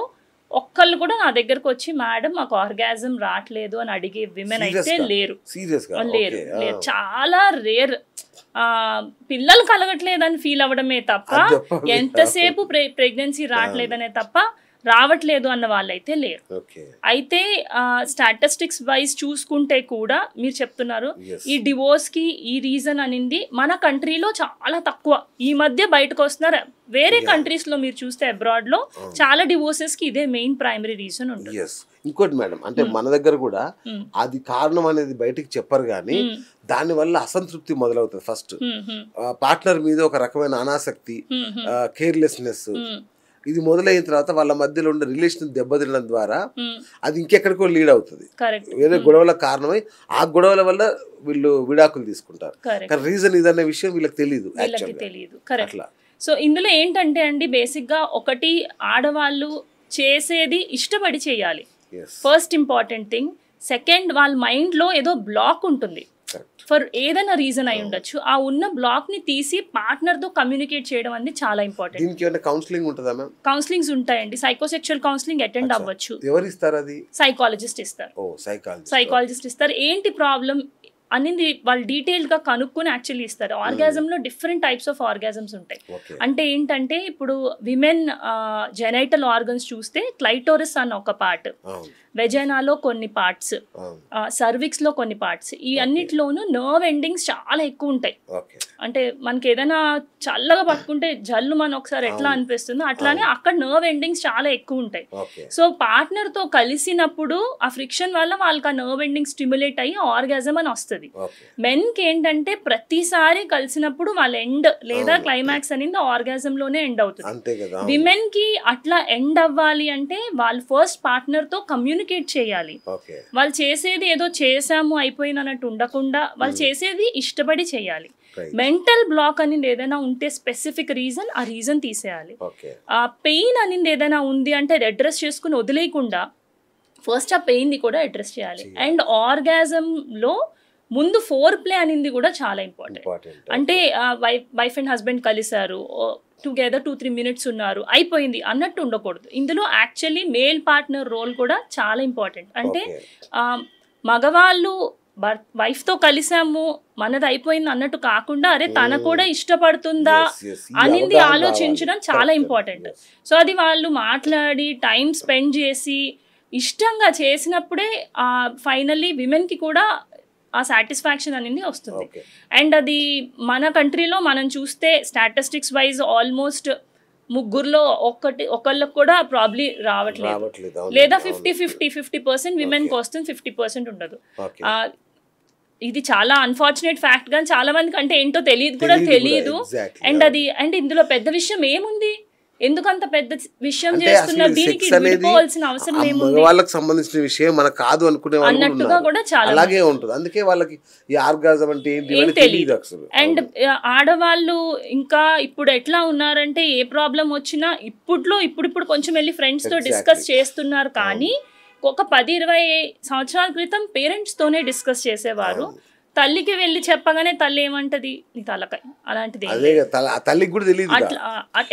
ఒక్కళ్ళు కూడా నా దగ్గరకు వచ్చి మేడం మాకు ఆర్గాజం రావట్లేదు అని అడిగే విమెన్ అయితే లేరు. చాలా రేర్. పిల్లలు కలగట్లేదని ఫీల్ అవ్వడమే తప్ప, ఎంతసేపు ప్రెగ్నెన్సీ రావట్లేదనే తప్ప రావట్లేదు అన్న వాళ్ళైతే లేరు. అయితే స్టాటిస్టిక్స్ వైజ్ చూసుకుంటే కూడా మీరు చెప్తున్నారు ఈ డివోర్స్ కి ఈ రీజన్ అనింది మన కంట్రీలో చాలా తక్కువ. ఈ మధ్య బయటకు వస్తున్నారు. వేరే కంట్రీస్ లో మీరు చూస్తే అబ్రాడ్ లో చాలా డివోర్సెస్ కి ఇదే మెయిన్ ప్రైమరీ రీజన్ ఉంటుంది. ఇంకోటి మేడం, అంటే మన దగ్గర కూడా అది కారణం అనేది బయటికి చెప్పరు కానీ దాని వల్ల అసంతృప్తి మొదలవుతుంది. ఫస్ట్ పార్ట్నర్ మీద ఒక రకమైన అనాసక్తి, కేర్లెస్నెస్, ఇది మొదలైన తర్వాత వాళ్ళ మధ్యలో ఉండే రిలేషన్ దెబ్బతినడం ద్వారా అది ఇంకెక్కడికో లీడ్ అవుతుంది. వేరే గొడవల కారణమై ఆ గొడవల వల్ల వీళ్ళు విడాకులు తీసుకుంటారు. కానీ రీజన్ ఇదనే విషయం వీళ్ళకి తెలియదు. అట్లా సో ఇందులో ఏంటంటే అండి, బేసిక్ గా ఒకటి ఆడవాళ్ళు చేసేది ఇష్టపడి చేయాలి, ఫస్ట్ ఇంపార్టెంట్ థింగ్. సెకండ్, వాళ్ళ మైండ్ లో ఏదో బ్లాక్ ఉంటుంది ఫర్ ఏదైనా రీజన్ అయి ఉండొచ్చు. ఆ ఉన్న బ్లాక్ ని తీసి పార్ట్నర్ తో కమ్యూనికేట్ చేయడం అనేది చాలా ఇంపార్టెంట్. కౌన్సిలింగ్స్ ఉంటాయండి. సైకోసెక్షువల్ కౌన్సిలింగ్ అటెండ్ అవ్వచ్చు. ఎవరు ఇస్తారు? అది సైకాలజిస్ట్ ఇస్తారు. సైకాలజిస్ట్ ఇస్తారు. ఏంటి ప్రాబ్లం అనేది వాళ్ళు డీటెయిల్డ్ గా కనుక్కొని యాక్చువల్లీ ఇస్తారు. ఆర్గాజమ్ లో డిఫరెంట్ టైప్స్ ఆఫ్ ఆర్గాజమ్స్ ఉంటాయి. అంటే ఏంటంటే ఇప్పుడు విమెన్ జెనైటల్ ఆర్గన్స్ చూస్తే క్లైటోరిస్ అన్న ఒక పార్ట్, వెజైనాలో కొన్ని పార్ట్స్, సర్విక్స్ లో కొన్ని పార్ట్స్, ఈ అన్నిట్లోనూ నర్వ్ ఎండింగ్స్ చాలా ఎక్కువ ఉంటాయి. అంటే మనకి ఏదైనా చల్లగా పట్టుకుంటే జల్లు మన ఒకసారి ఎట్లా అనిపిస్తుందో అట్లానే అక్కడ నర్వ్ ఎండింగ్స్ చాలా ఎక్కువ ఉంటాయి. సో పార్ట్నర్ తో కలిసినప్పుడు ఆ ఫ్రిక్షన్ వల్ల వాళ్ళకి ఆ నర్వ్ ఎండింగ్ స్టిమ్యులేట్ అయ్యి ఆర్గాజం అని వస్తుంది. మెన్ కి ఏంటంటే ప్రతిసారి కలిసినప్పుడు వాళ్ళ ఎండ్ లేదా క్లైమాక్స్ అనేది ఆర్గాజం లోనే ఎండ్ అవుతుంది. విమెన్ కి అట్లా ఎండ్ అవ్వాలి అంటే వాళ్ళు ఫస్ట్ పార్ట్నర్ తో కమ్యూనికేట్ చేయాలి. వాళ్ళు చేసేది ఏదో చేసాము అయిపోయింది అన్నట్టు ఉండకుండా వాళ్ళు చేసేది ఇష్టపడి చేయాలి. మెంటల్ బ్లాక్ అనేది ఏదైనా ఉంటే స్పెసిఫిక్ రీజన్, ఆ రీజన్ తీసేయాలి. ఆ పెయిన్ అనేది ఏదైనా ఉంది అంటే అడ్రస్ చేసుకుని వదిలేయకుండా ఫస్ట్ ఆ పెయిన్ ని కూడా అడ్రస్ చేయాలి. అండ్ ఆర్గాజం లో ముందు ఫోర్ ప్లే అనేది కూడా చాలా ఇంపార్టెంట్. అంటే వైఫ్ అండ్ హస్బెండ్ కలిసారు, టుగెదర్ 2-3 minutes ఉన్నారు, అయిపోయింది అన్నట్టు ఉండకూడదు. ఇందులో యాక్చువల్లీ మేల్ పార్ట్నర్ రోల్ కూడా చాలా ఇంపార్టెంట్. అంటే మగవాళ్ళు వైఫ్ తో కలిసాము మనది అయిపోయింది అన్నట్టు కాకుండా అరే తన కూడా ఇష్టపడుతుందా అనేది ఆలోచించడం చాలా ఇంపార్టెంట్. సో అది వాళ్ళు మాట్లాడి టైం స్పెండ్ చేసి ఇష్టంగా చేసినప్పుడే ఫైనల్లీ విమెన్ కి కూడా ఆ సాటిస్ఫాక్షన్ అనేది వస్తుంది. అండ్ అది మన కంట్రీలో మనం చూస్తే స్టాటిస్టిక్స్ వైజ్ ఆల్మోస్ట్ ముగ్గురులో ఒకళ్ళకి కూడా ప్రాబ్లీ రావట్లేదు, లేదా 50% విమెన్ కి వస్తుంది, 50% ఉండదు. ఇది చాలా అన్ఫార్చునేట్ ఫ్యాక్ట్. కానీ చాలా మందికి అంటే ఏంటో తెలియదు. అండ్ అది అంటే ఇందులో పెద్ద విషయం ఏముంది, ఎందుకంత పెద్ద విషయం చేస్తున్నారు, దీనికి విడిపోవాల్సిన అవసరం ఏముంది, వాళ్ళకి సంబంధించిన విషయం మనకు కాదు అనుకునే అన్నట్టుగా కూడా చాలా అలాగే ఉంటుంది. అందుకే వాళ్ళకి ఈ ఆర్గాజం అంటే ఏంటి తెలియదు. అండ్ ఆడవాళ్ళు ఇంకా ఇప్పుడు ఎట్లా ఉన్నారంటే ఏ ప్రాబ్లం వచ్చినా ఇప్పుడు కొంచెం వెళ్ళి ఫ్రెండ్స్ తో డిస్కస్ చేస్తున్నారు. కానీ ఒక 10-20 సంవత్సరాల క్రితం పేరెంట్స్ తోనే డిస్కస్ చేసేవారు. తల్లికి వెళ్ళి చెప్పగానే తల్లి ఏమంటది, నీ తలకాయ అలాంటిది, తల్లికి కూడా తెలియదు, అట్లా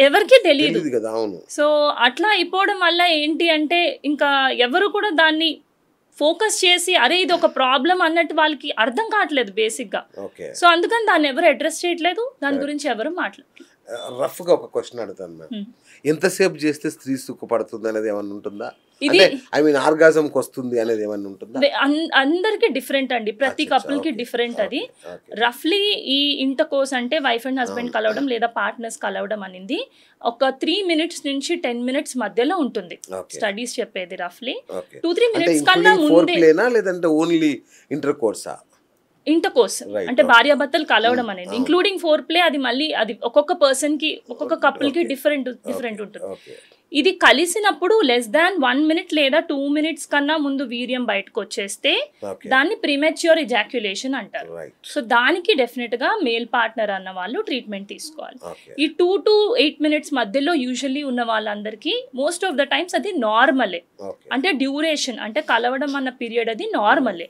ఎవరికి తెలియదు కదా. సో అట్లా అయిపోవడం వల్ల ఏంటి అంటే ఇంకా ఎవరు కూడా దాన్ని ఫోకస్ చేసి అరే ఇది ఒక ప్రాబ్లం అన్నట్టు వాళ్ళకి అర్థం కావట్లేదు బేసిక్ గా. సో అందుకని దాన్ని ఎవరు అడ్రస్ చేయట్లేదు, దాని గురించి ఎవరు మాట్లాడలేదు. రఫ్ గా ఒక క్వశ్చన్ అడుగుతాను మ్యామ్, ఎంతసేపు చేస్తే స్త్రీ సుఖపడుతుంది అనేది ఏమన్నా ఉంటుందా? ఆర్గాజం వస్తుంది అనేది ఏమన్నా ఉంటుందా? అందరికి డిఫరెంట్ అండి, ప్రతి కపుల్ కి డిఫరెంట్. అది రఫ్లీ ఈ ఇంటర్ కోర్స్ అంటే వైఫ్ అండ్ హస్బెండ్ కలవడం లేదా పార్ట్నర్స్ కలవడం అనేది ఒక 3 minutes నుంచి 10 minutes మధ్యలో ఉంటుంది స్టడీస్ చెప్పేది. రఫ్లీ 2-3 minutes కన్నా ముందే. లేదంటే ఓన్లీ ఇంటర్ కోర్సా? ఇంటర్ కోర్స్ అంటే భార్యాభర్తలు కలవడం అనేది ఇంక్లూడింగ్ ఫోర్ ప్లే. అది మళ్ళీ అది ఒక్కొక్క పర్సన్ కి ఒక్కొక్క కపుల్ కి డిఫరెంట్ ఉంటుంది. ఇది కలిసినప్పుడు లెస్ దాన్ 1 minute లేదా 2 minutes కన్నా ముందు వీర్యం బయటకు వచ్చేస్తే దాన్ని ప్రీమెచ్యూర్ ఇజాక్యులేషన్ అంటారు. సో దానికి డెఫినెట్ గా మేల్ పార్ట్నర్ అన్న వాళ్ళు ట్రీట్మెంట్ తీసుకోవాలి. ఈ 2 to 8 minutes మధ్యలో యూజువల్లీ ఉన్న వాళ్ళందరికీ మోస్ట్ ఆఫ్ ద టైమ్స్ అది నార్మలే, అంటే డ్యూరేషన్ అంటే కలవడం అన్న పీరియడ్ అది నార్మలే.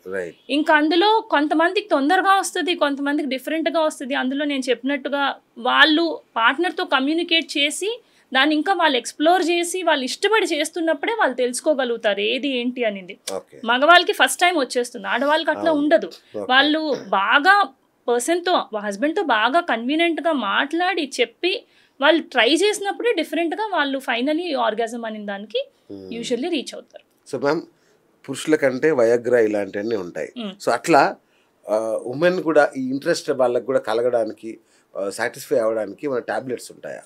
ఇంకా అందులో కొంతమందికి తొందరగా వస్తుంది, కొంతమందికి డిఫరెంట్ గా వస్తుంది. అందులో నేను చెప్పినట్టుగా వాళ్ళు పార్ట్నర్ తో కమ్యూనికేట్ చేసి దాన్ని ఇంకా వాళ్ళు ఎక్స్ప్లోర్ చేసి వాళ్ళు ఇష్టపడి చేస్తున్నప్పుడే వాళ్ళు తెలుసుకోగలుగుతారు ఏది ఏంటి అనేది. మగవాళ్ళకి ఫస్ట్ టైం వచ్చేస్తుంది, ఆడవాళ్ళకి అట్లా ఉండదు. వాళ్ళు బాగా పర్సన్తో హస్బెండ్తో బాగా కన్వీనియంట్గా మాట్లాడి చెప్పి వాళ్ళు ట్రై చేసినప్పుడే డిఫరెంట్గా వాళ్ళు ఫైనలీ ఆర్గాజం అనే దానికి యూజువల్లీ రీచ్ అవుతారు. సో మ్యామ్ పురుషుల కంటే వయాగ్రా ఇలాంటివన్నీ ఉంటాయి. సో అట్లా ఉమెన్ కూడా ఈ ఇంట్రెస్ట్ వాళ్ళకి కూడా కలగడానికి సాటిస్ఫై అవ్వడానికి మన టాబ్లెట్స్ ఉంటాయా?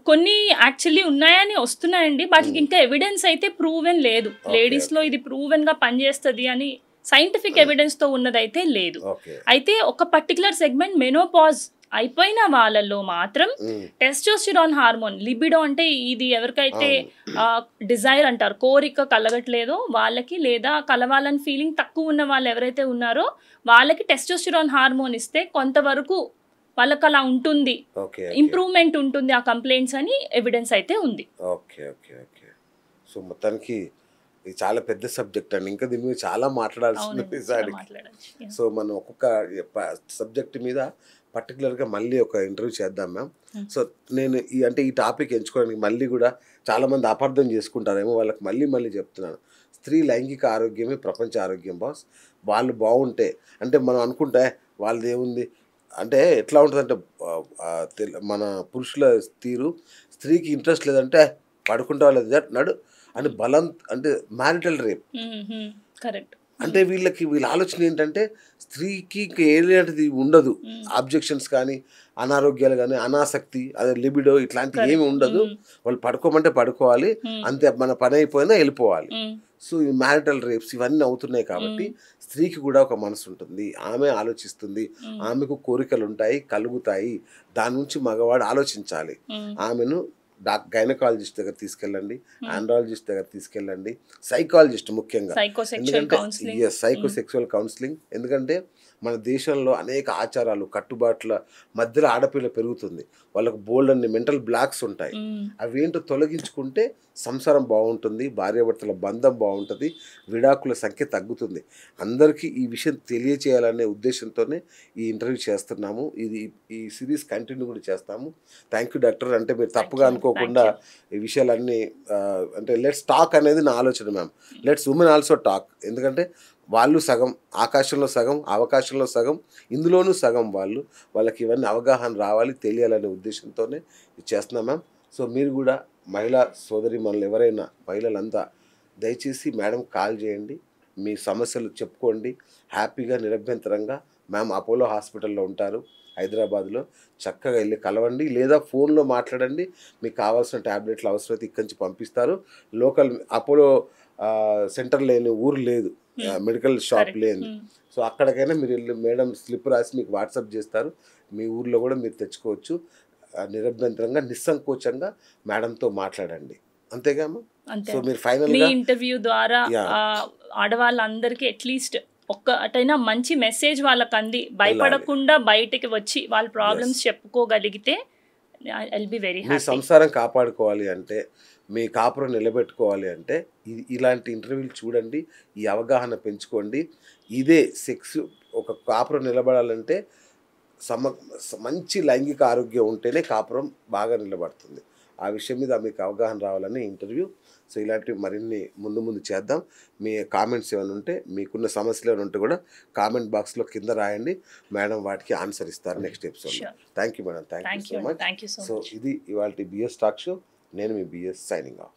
కొన్ని యాక్చువల్లీ ఉన్నాయని వస్తున్నాయండి, వాటికి ఇంకా ఎవిడెన్స్ అయితే ప్రూవెన్ లేదు. లేడీస్ లో ఇది ప్రూవెన్ గా పనిచేస్తుంది అని సైంటిఫిక్ ఎవిడెన్స్ తో ఉన్నదైతే లేదు. అయితే ఒక పర్టికులర్ సెగ్మెంట్ మెనోపాజ్ అయిపోయిన వాళ్ళలో మాత్రం టెస్టోస్టిరాన్ హార్మోన్ లిబిడో అంటే ఇది ఎవరికైతే డిజైర్ అంటారు కోరిక కలగట్లేదో వాళ్ళకి, లేదా కలవాలని ఫీలింగ్ తక్కువ ఉన్న వాళ్ళు ఎవరైతే ఉన్నారో వాళ్ళకి టెస్టోస్టిరాన్ హార్మోన్ ఇస్తే కొంతవరకు వాళ్ళకి అలా ఉంటుంది, ఇంప్రూవ్మెంట్ ఉంటుంది ఆ కంప్లైంట్స్ అని ఎవిడెన్స్ అయితే ఉంది. Okay okay okay. సో మొత్తానికి ఇది చాలా పెద్ద సబ్జెక్ట్ అండి, ఇంకా దీని మీద చాలా మాట్లాడాల్సింది. సో మనం ఒక్కొక్క సబ్జెక్ట్ మీద పర్టికులర్గా మళ్ళీ ఒక ఇంటర్వ్యూ చేద్దాం మ్యామ్. సో నేను ఈ టాపిక్ ఎంచుకోవడానికి మళ్ళీ కూడా చాలామంది అపార్థం చేసుకుంటారేమో, వాళ్ళకి మళ్ళీ చెప్తున్నాను. స్త్రీ లైంగిక ఆరోగ్యమే ప్రపంచ ఆరోగ్యం బాస్. వాళ్ళు బాగుంటే అంటే మనం అనుకుంటే వాళ్ళది ఏముంది అంటే ఎట్లా ఉంటుందంటే మన పురుషుల తీరు స్త్రీకి ఇంట్రెస్ట్ లేదంటే పడుకుంటా లేదు నడు అని బలం అంటే మ్యారిటల్ రేప్. కరెక్ట్. అంటే వీళ్ళ ఆలోచన ఏంటంటే స్త్రీకి ఏలాంటిది ఉండదు, ఆబ్జెక్షన్స్ కానీ అనారోగ్యాలు కానీ అనాసక్తి అదే లిబిడో ఇట్లాంటివి ఏమి ఉండదు. వాళ్ళు పడుకోమంటే పడుకోవాలి అంతే, మన పని అయిపోయినా వెళ్ళిపోవాలి. సో ఈ మ్యారిటల్ రేప్స్ ఇవన్నీ అవుతున్నాయి కాబట్టి స్త్రీకి కూడా ఒక మనసు ఉంటుంది, ఆమె ఆలోచిస్తుంది, ఆమెకు కోరికలు ఉంటాయి కలుగుతాయి. దాని నుంచి మగవాడు ఆలోచించాలి. ఆమెను గైనకాలజిస్ట్ దగ్గర తీసుకెళ్ళండి, ఆండ్రాలజిస్ట్ దగ్గర తీసుకెళ్ళండి, సైకాలజిస్ట్ ముఖ్యంగా, సైకోసెక్సువల్ కౌన్సిలింగ్. ఎందుకంటే మన దేశంలో అనేక ఆచారాలు కట్టుబాట్ల మధ్యలో ఆడపిల్ల పెరుగుతుంది, వాళ్ళకు బోల్డ్ అన్ని మెంటల్ బ్లాక్స్ ఉంటాయి. అవేంటో తొలగించుకుంటే సంసారం బాగుంటుంది, భార్యాభర్తల బంధం బాగుంటుంది, విడాకుల సంఖ్య తగ్గుతుంది. అందరికీ ఈ విషయం తెలియచేయాలనే ఉద్దేశంతోనే ఈ ఇంటర్వ్యూ చేస్తున్నాము. ఈ సిరీస్ కంటిన్యూ కూడా చేస్తాము. Thank you doctor. అంటే మీరు తప్పుగా అనుకోకుండా ఈ విషయాలన్నీ అంటే లెట్స్ టాక్ అనేది నా ఆలోచన ma'am. Let's women also talk. ఎందుకంటే వాళ్ళు సగం ఆకాశంలో సగం అవకాశంలో సగం ఇందులోనూ సగం వాళ్ళకి ఇవన్నీ అవగాహన రావాలి తెలియాలనే ఉద్దేశంతోనే ఇది చేస్తున్నాం మ్యామ్. సో మీరు కూడా మహిళా సోదరి మనల్ని ఎవరైనా మహిళలంతా దయచేసి మేడం కాల్ చేయండి, మీ సమస్యలు చెప్పుకోండి, హ్యాపీగా నిరభ్యంతరంగా. మ్యామ్ అపోలో హాస్పిటల్లో ఉంటారు హైదరాబాద్లో, చక్కగా వెళ్ళి కలవండి లేదా ఫోన్లో మాట్లాడండి. మీకు కావాల్సిన ట్యాబ్లెట్లు అవసరమైతే ఇక్కడి నుంచి పంపిస్తారు. లోకల్ అపోలో సెంటర్ లేని ఊరు లేదు, మెడికల్ షాప్ లేదు. సో అక్కడికైనా మీరు వెళ్ళి మేడం స్లిప్ రాసి మీకు వాట్సాప్ చేస్తారు, మీ ఊర్లో కూడా మీరు తెచ్చుకోవచ్చు. నిరభ్యంతరంగా నిస్సంకోచంగా మేడంతో మాట్లాడండి, అంతేగా. సో మీరు ఫైనల్ ఇంటర్వ్యూ ద్వారా ఆడవాళ్ళందరికీ అట్లీస్ట్ ఒక్కటైనా మంచి మెసేజ్ వాళ్ళకి అంది, భయపడకుండా బయటికి వచ్చి వాళ్ళ ప్రాబ్లమ్స్ చెప్పుకోగలిగితే ఐల్ బి వెరీ హ్యాపీ. మీ సంసారం కాపాడుకోవాలి అంటే, మీ కాపురం నిలబెట్టుకోవాలి అంటే ఇలాంటి ఇంటర్వ్యూలు చూడండి, ఈ అవగాహన పెంచుకోండి. ఇదే సెక్స్ ఒక కాపురం నిలబడాలంటే మంచి లైంగిక ఆరోగ్యం ఉంటేనే కాపురం బాగా నిలబడుతుంది. ఆ విషయం మీద మీకు అవగాహన రావాలని ఇంటర్వ్యూ. సో ఇలాంటివి మరిన్ని ముందు చేద్దాం. మీ కామెంట్స్ ఏమైనా ఉంటే, మీకున్న సమస్యలు ఏమైనా ఉంటే కూడా కామెంట్ బాక్స్లో కింద రాయండి, మేడం వాటికి ఆన్సర్ ఇస్తారు నెక్స్ట్ ఎపిసోడ్లో. Thank you madam, thank you so much. So ఇది ఇవాళ బిఎస్ టాక్ షో. నేను మీ బిఎస్ సైనింగ్ ఆఫ్.